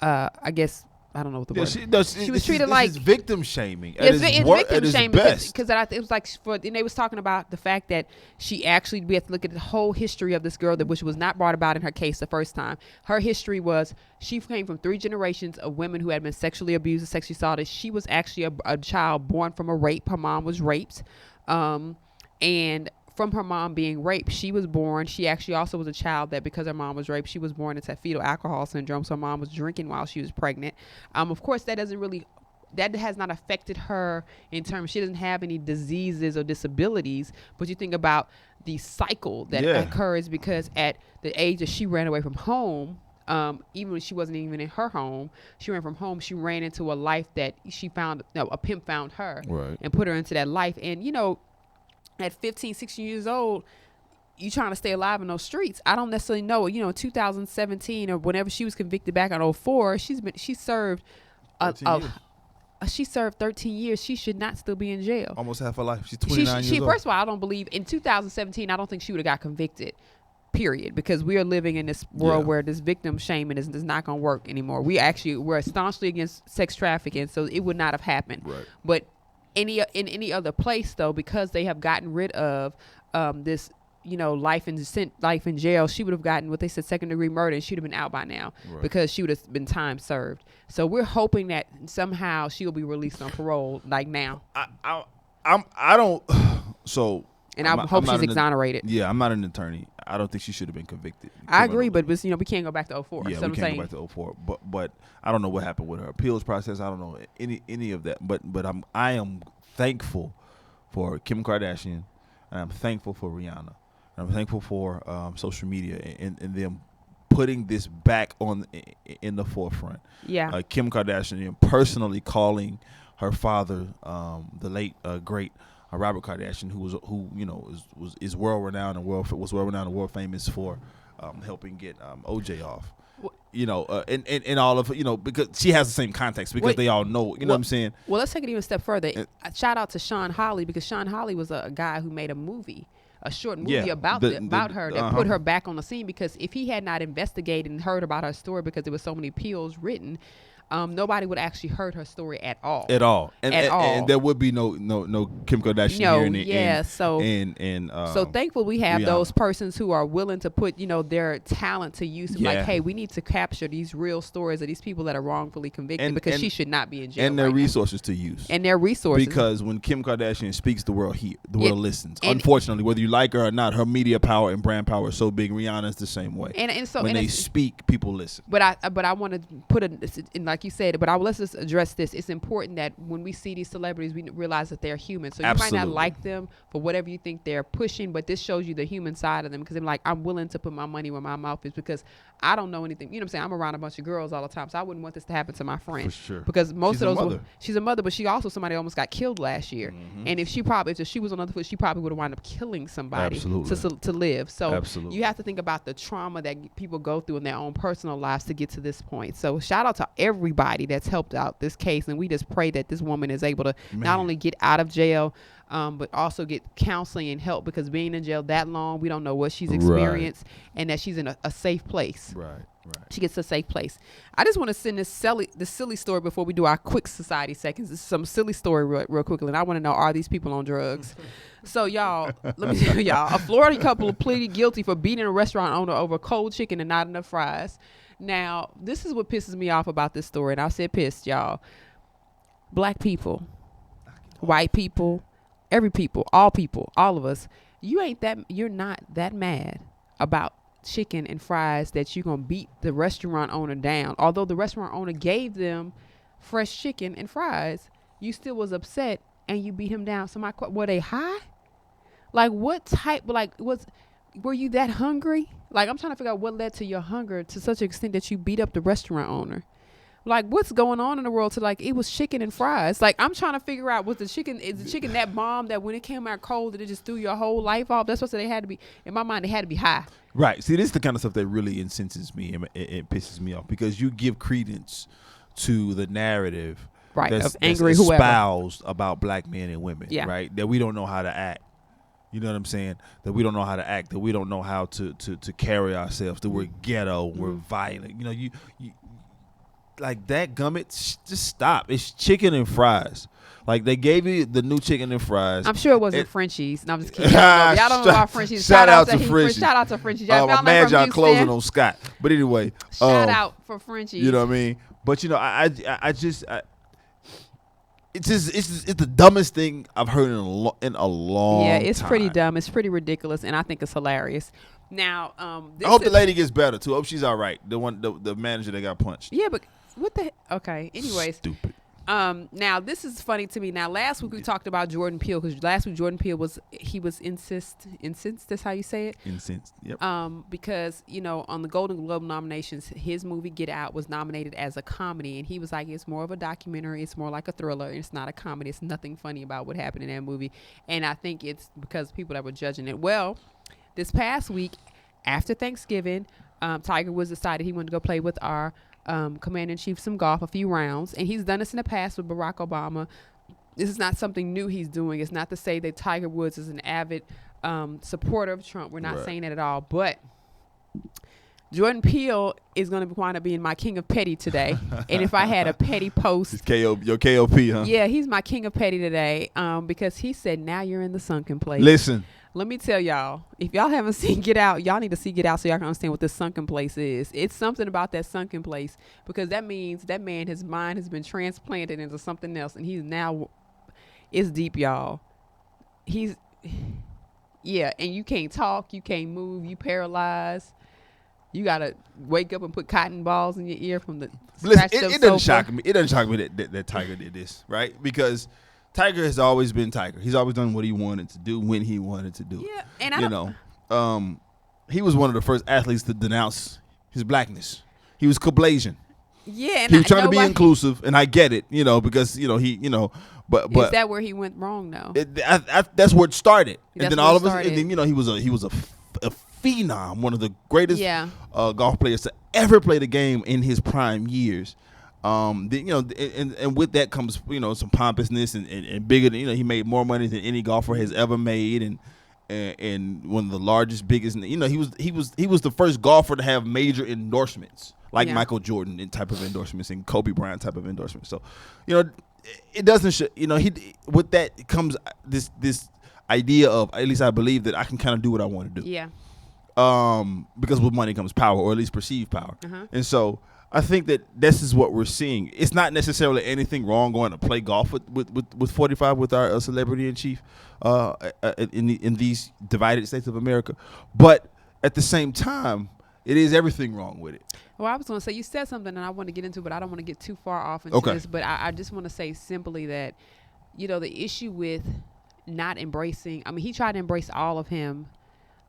I guess. I don't know what the word. She was treated like victim shaming. It's victim shaming because it was like and they was talking about the fact that we have to look at the whole history of this girl, which was not brought about in her case the first time. Her history was she came from 3 generations of women who had been sexually abused and sexually assaulted. She was actually a child born from a rape. Her mom was raped, and from her mom being raped, she actually also was a child that, because her mom was raped, she was born into fetal alcohol syndrome. So her mom was drinking while she was pregnant. Of course, that has not affected her in terms, she doesn't have any diseases or disabilities, but you think about the cycle that occurs because at the age that she ran away from home, even when she wasn't even in her home, she ran from home, she ran into a life that a pimp found her and put her into that life. And, at 15, 16 years old, you trying to stay alive in those streets. I don't necessarily know. In 2017 or whenever she was convicted back in 2004, she served 13 years. She should not still be in jail. almost half her life. She's 29 years old. First of all, I don't believe in 2017. I don't think she would have got convicted. Period, because we are living in this world where this victim shaming is not going to work anymore. We're staunchly against sex trafficking, so it would not have happened. Right. But in any other place, though, because they have gotten rid of this, life in jail, she would have gotten what they said second-degree murder, and she'd have been out by now because she would have been time served. So we're hoping that somehow she'll be released on parole, like now. I don't. So. And I hope she's exonerated. Yeah, I'm not an attorney. I don't think she should have been convicted. I agree, but we can't go back to 2004. Yeah, we can't go back to 2004. But I don't know what happened with her appeals process. I don't know any of that. But I am thankful for Kim Kardashian, and I'm thankful for Rihanna, and I'm thankful for social media and them putting this back in the forefront. Yeah. Kim Kardashian personally calling her father, the late great Robert Kardashian, who is world renowned and world famous for helping get OJ off. And all of because she has the same context because they all know. What I'm saying? Well, let's take it even a step further. Shout out to Sean Hawley, because Sean Hawley was a guy who made a short movie about her that put her back on the scene, because if he had not investigated and heard about her story, because there were so many appeals written, nobody would actually heard her story at all. And there would be no Kim Kardashian here. So thankful we have those persons who are willing to put their talent to use. Like, hey, we need to capture these real stories of these people that are wrongfully convicted, because she should not be in jail. And their resources to use. And their resources. Because when Kim Kardashian speaks, the world listens. Unfortunately, whether you like her or not, her media power and brand power is so big. Rihanna's the same way. And so when they speak, people listen. But I want to put in like like you said, but let's just address this. It's important that when we see these celebrities, we realize that they're human. So you might not Absolutely. like them for whatever you think they're pushing, but this shows you the human side of them, because I'm like, I'm willing to put my money where my mouth is, because I don't know anything. You know what I'm saying? I'm around a bunch of girls all the time, so I wouldn't want this to happen to my friend. For sure. Because most She's of a those, mother. she's a mother, but she also somebody almost got killed last year. And if she was on the other foot, she probably would have wound up killing somebody to live. So Absolutely. you have to think about the trauma that people go through in their own personal lives to get to this point. So shout out to everybody that's helped out this case, and we just pray that this woman is able to not only get out of jail, but also get counseling and help, because being in jail that long, we don't know what she's experienced, and that she's in a safe place. Right. She gets to a safe place. I just want to send this silly story before we do our quick society seconds. This is some silly story real quickly, and I want to know, are these people on drugs? So y'all, let me tell y'all, a Florida couple pleaded guilty for beating a restaurant owner over cold chicken and not enough fries. Now, this is what pisses me off about this story, and I said pissed, y'all. Black people, white people, every people, all of us, you're not that mad about chicken and fries that you're gonna beat the restaurant owner down. Although the restaurant owner gave them fresh chicken and fries, you still was upset and you beat him down. So were they high? Like what type? Were you that hungry? Like, I'm trying to figure out what led to your hunger to such an extent that you beat up the restaurant owner. Like, what's going on in the world to, like, it was chicken and fries. Like, I'm trying to figure out, is the chicken that bomb that when it came out cold, that it just threw your whole life off? That's what they had to be. In my mind, they had to be high. Right. See, this is the kind of stuff that really incenses me and it pisses me off, because you give credence to the narrative Of angry whoever. espoused about black men and women, Yeah. right? That we don't know how to act. You know what I'm saying? That we don't know how to act, that we don't know how to carry ourselves, that we're ghetto, we're violent. You know, you like that gummit, just stop. It's chicken and fries. Like, they gave you the new chicken and fries. I'm sure it wasn't Frenchie's. No, I'm just kidding. Y'all don't know about Frenchie's. Shout out to Frenchie's. Shout out to Frenchie's. I'm mad y'all closing on Scott. But anyway. Shout out for Frenchie's. You know what I mean? But, you know, it's the dumbest thing I've heard in a long time. Yeah, it's pretty dumb. It's pretty ridiculous, and I think it's hilarious. Now, I hope the lady gets better too. I hope she's all right. The manager that got punched. Yeah, but what the? Okay. Anyways, Stupid. Now this is funny to me. Now, last week we talked about Jordan Peele, because last week Jordan Peele was incensed. That's how you say it. Incensed. Yep. Because, you know, on the Golden Globe nominations, his movie Get Out was nominated as a comedy, and he was like, it's more of a documentary, it's more like a thriller, it's not a comedy, it's nothing funny about what happened in that movie. And I think it's because people that were judging it. Well, this past week, after Thanksgiving, Tiger Woods decided he wanted to go play with our Commander-in-Chief some golf, a few rounds, and he's done this in the past with Barack Obama. This is not something new he's doing. It's not to say that Tiger Woods is an avid supporter of Trump. We're not saying that at all. But Jordan Peele is going to wind up being my king of petty today. And if I had a petty post, your KOP, huh? yeah, he's my king of petty today, because he said, now you're in the sunken place. Listen. Let me tell y'all, if y'all haven't seen Get Out, y'all need to see Get Out so y'all can understand what this sunken place is. It's something about that sunken place, because that means that man, his mind has been transplanted into something else, and he's now, it's deep, y'all. And you can't talk, you can't move, you paralyzed. You got to wake up and put cotton balls in your ear from the Listen, scratched up it doesn't sofa. shock me. It doesn't shock me that Tiger did this, right? Because Tiger has always been Tiger. He's always done what he wanted to do when he wanted to do it. Yeah, and I don't, he was one of the first athletes to denounce his blackness. He was Caucasian. yeah, and He was trying to be nobody- inclusive, and I get it, because but Is that where he went wrong though? that's where it started, and That's then where all it of us, and started. then he was a phenom, one of the greatest Yeah. golf players to ever play the game in his prime years. And with that comes some pompousness and bigger than, he made more money than any golfer has ever made, and one of the largest, biggest, he was the first golfer to have major endorsements like Michael Jordan and type of endorsements and Kobe Bryant type of endorsements. So it doesn't with that comes this idea of, at least I believe, that I can kind of do what I want to do. Yeah. Because with money comes power, or at least perceived power. And so I think that this is what we're seeing. It's not necessarily anything wrong going to play golf with 45 with our celebrity in chief in these divided states of America, but at the same time, it is everything wrong with it. Well, I was going to say, you said something and I want to get into, but I don't want to get too far off into Okay. this. But I just want to say simply that, the issue with not embracing, he tried to embrace all of him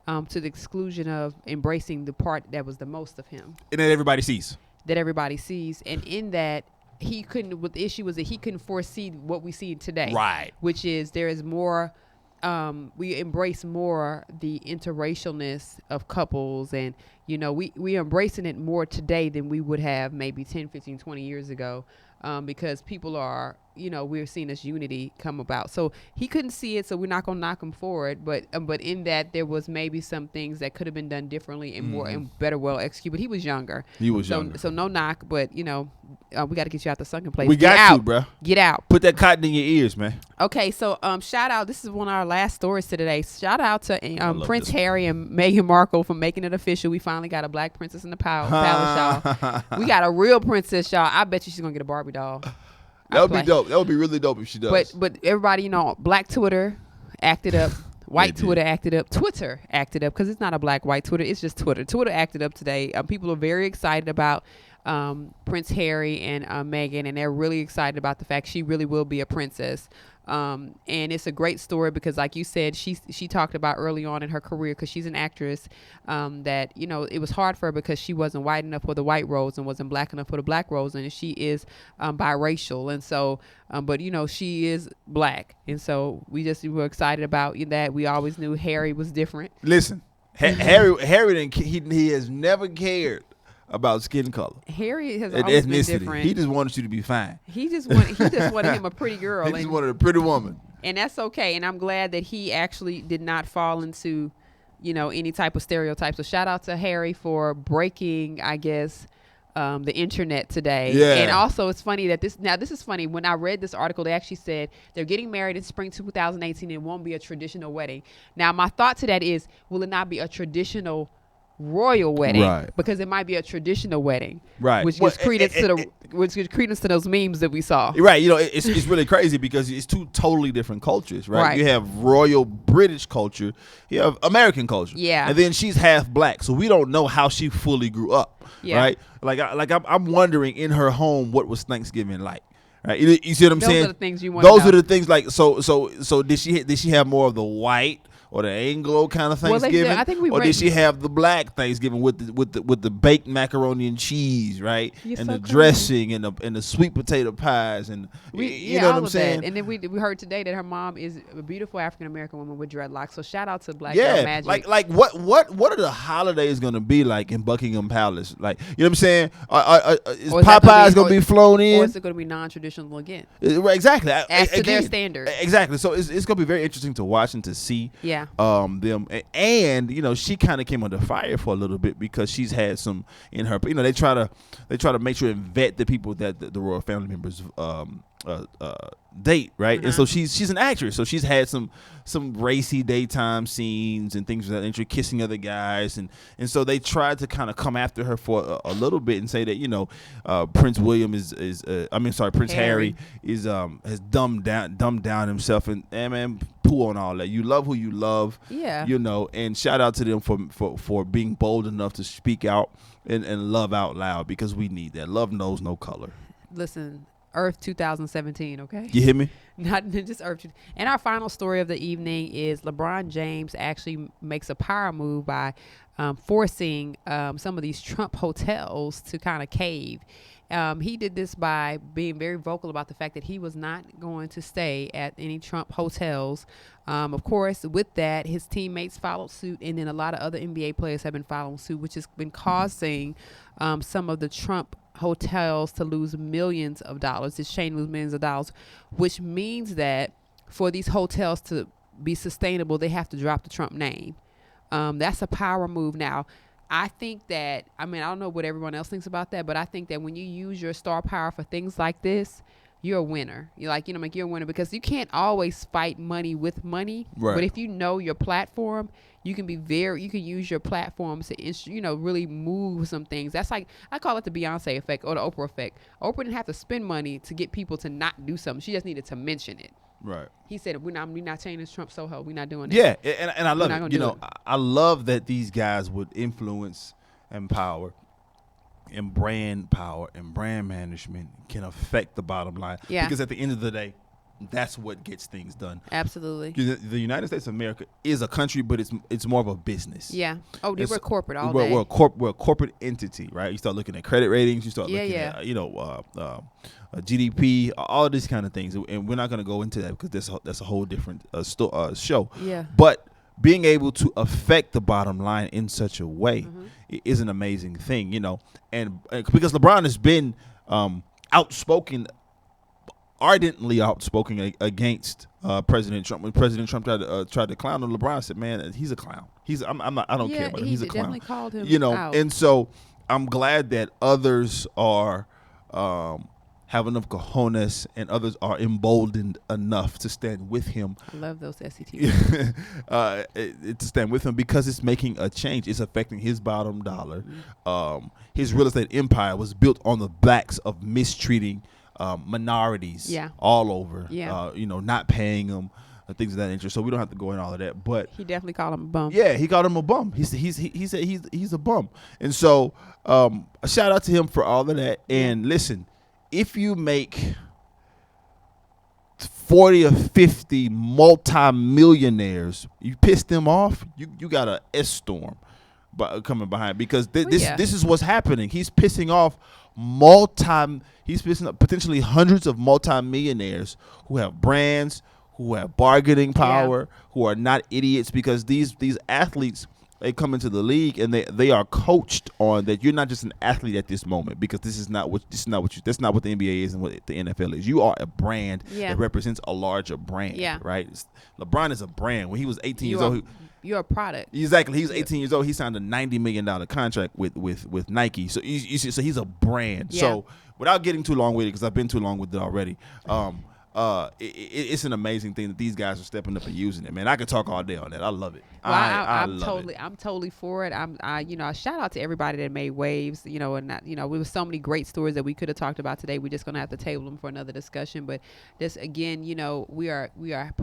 to the exclusion of embracing the part that was the most of him. And then everybody sees. That everybody sees. And in that, what the issue was that he couldn't foresee what we see today. Right. Which is there is more, we embrace more the interracialness of couples, and we embracing it more today than we would have maybe 10, 15, 20 years ago, because people are, we're seeing this unity come about. So he couldn't see it, so we're not going to knock him for it, but in that there was maybe some things that could have been done differently and more and better well executed. But he was younger. So no knock, but we got to get you out the sunken place. We got you, bro. Get out. Put that cotton in your ears, man. Okay, so shout out. This is one of our last stories today. Shout out to Prince this Harry and Meghan Markle for making it official. We finally got a black princess in the palace, y'all. We got a real princess, y'all. I bet you she's gonna get a Barbie doll. That would be dope. That would be really dope if she does. But everybody, black Twitter acted up. White Twitter acted up. Twitter acted up, because it's not a black white Twitter. It's just Twitter. Twitter acted up today. People are very excited about Prince Harry and Meghan, and they're really excited about the fact she really will be a princess. And it's a great story because, like you said, she talked about early on in her career, because she's an actress, that it was hard for her because she wasn't white enough for the white roles and wasn't black enough for the black roles, and she is biracial, and so but she is black, and so we were excited about that. We always knew Harry was different. Listen, Harry didn't. He has never cared about skin color. Harry has and always been ethnicity. different. He just wanted you to be fine. He just wanted him a pretty girl. He just wanted a pretty woman. And that's okay. And I'm glad that he actually did not fall into, any type of stereotypes. So shout out to Harry for breaking, I guess, the internet today. Yeah. And also it's funny that this is funny. When I read this article, they actually said they're getting married in spring 2018. It won't be a traditional wedding. Now, my thought to that is, will it not be a traditional royal wedding? Right. Because it might be a traditional wedding. Right. Which gives credence to those memes that we saw. Right. It's really crazy because it's two totally different cultures, right? You have royal British culture, you have American culture. Yeah. And then she's half black, so we don't know how she fully grew up. Yeah. Right. I'm wondering in her home what was Thanksgiving like. Right. You see what I'm saying? Those are the things you want to know. Those are the things like so did she have more of the white or the Anglo kind of Thanksgiving? I think or did she have the black Thanksgiving with the baked macaroni and cheese, right? You're and so the crazy. dressing and the sweet potato pies and you know what I'm saying? That. And then we heard today that her mom is a beautiful African American woman with dreadlocks. So shout out to Black Girl Magic. Like what are the holidays gonna be like in Buckingham Palace? Like, you know what I'm saying? Is Popeyes gonna be flown in? Or is it gonna be non-traditional again? Exactly. As to their standards. Exactly. So it's gonna be very interesting to watch and to see. Yeah. Them and she kind of came under fire for a little bit because she's had some in her. They try to make sure and vet the people that the royal family members date, right? And so she's an actress, so she's had some racy daytime scenes and things of that nature, kissing other guys, and so they tried to kind of come after her for a little bit and say that Prince William Prince Harry is has dumbed down himself, and man, poo on all that. You love who you love, and shout out to them for being bold enough to speak out and love out loud, because we need that. Love knows no color. Listen, Earth 2017, okay? You hear me? Not just Earth. And our final story of the evening is LeBron James actually makes a power move by forcing some of these Trump hotels to kind of cave. He did this by being very vocal about the fact that he was not going to stay at any Trump hotels. Of course, with that, his teammates followed suit, and then a lot of other NBA players have been following suit, which has been causing some of the Trump hotels to lose millions of dollars. This chain lose millions of dollars, which means that for these hotels to be sustainable, they have to drop the Trump name. That's a power move. Now, I think that, I don't know what everyone else thinks about that, but I think that when you use your star power for things like this, you're a winner. You're you're a winner, because you can't always fight money with money. Right. But if you know your platform, you can use your platforms to, really move some things. That's like, I call it the Beyonce effect or the Oprah effect. Oprah didn't have to spend money to get people to not do something. She just needed to mention it. Right. He said, we're not changing Trump Soho. We're not doing that. Yeah, and I love it. it. I love that these guys would influence and power and brand power and brand management can affect the bottom line. Yeah. Because at the end of the day, that's what gets things done. Absolutely. The United States of America is a country, but it's more of a business. Yeah. Oh, we're corporate all we're, day. we're a corporate entity, right? You start looking at credit ratings, you start looking Yeah. at GDP, all of these kind of things, and we're not going to go into that because that's a whole different show. Yeah. But being able to affect the bottom line in such a way is an amazing thing, and because LeBron has been ardently outspoken against President Trump. When President Trump tried to clown him, LeBron said, "Man, he's a clown. I don't care about him. He's a clown." Definitely called him out. And so I'm glad that others are have enough cojones and others are emboldened enough to stand with him. I love those SET words. To stand with him because it's making a change. It's affecting his bottom dollar. His real estate empire was built on the backs of mistreating minorities all over. Not paying them, things of that nature. So we don't have to go in all of that. But he definitely called him a bum. Yeah, he called him a bum. He said he's a bum. And so a shout out to him for all of that. And listen, if you make 40 or 50 multi-millionaires, you piss them off, you got a S-storm coming behind, because this is what's happening. He's pissing off potentially hundreds of multi-millionaires who have brands, who have bargaining power, who are not idiots, because these athletes, they come into the league and they are coached on that you're not just an athlete at this moment, because that's not what the NBA is and what the NFL is. You are a brand that represents a larger brand, right? LeBron is a brand. When he was 18 years old, you're a product. Exactly. He was 18 years old. He signed a $90 million contract with Nike. So so he's a brand. Yeah. So without getting too long with it, because I've been too long with it already, it's an amazing thing that these guys are stepping up and using it. Man, I could talk all day on that. I love it. Well, I'm totally for it. Shout out to everybody that made waves. And there was so many great stories that we could have talked about today. We're just gonna have to table them for another discussion. But just again, we are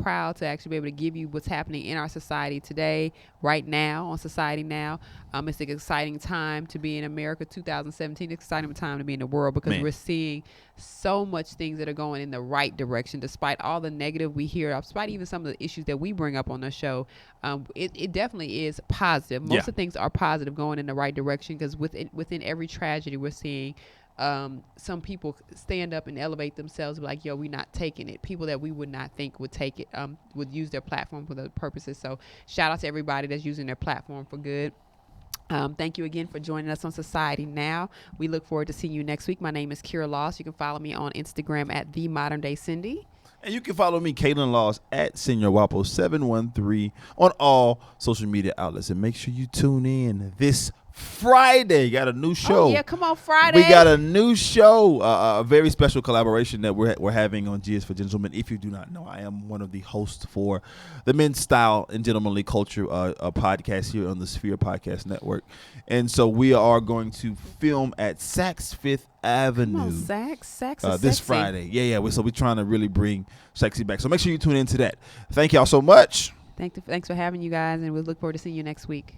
proud to actually be able to give you what's happening in our society today, right now, on Society Now. It's an exciting time to be in America. 2017, exciting time to be in the world, because we're seeing so much things that are going in the right direction, despite all the negative we hear, despite even some of the issues that we bring up on the show. It definitely is positive. Most of things are positive, going in the right direction, because within every tragedy we're seeing some people stand up and elevate themselves, like, yo, we're not taking it. People that we would not think would take it, would use their platform for other purposes. So shout out to everybody that's using their platform for good. Thank you again for joining us on Society Now. We look forward to seeing you next week. My name is Kira Loss. You can follow me on Instagram at TheModernDayCindy. And you can follow me, Kaylin Laws, at SeniorWapo713 on all social media outlets. And make sure you tune in this Friday. Got a new show. Oh, yeah, come on, Friday. We got a new show, a very special collaboration that we're having on G is for Gentlemen. If you do not know, I am one of the hosts for the Men's Style and Gentlemanly Culture a podcast here on the Sphere Podcast Network. And so we are going to film at Saks Fifth Avenue. Come on, Saks this sexy. Friday. Yeah. So we're trying to really bring sexy back. So make sure you tune into that. Thank y'all so much. Thanks for having you guys, and we look forward to seeing you next week.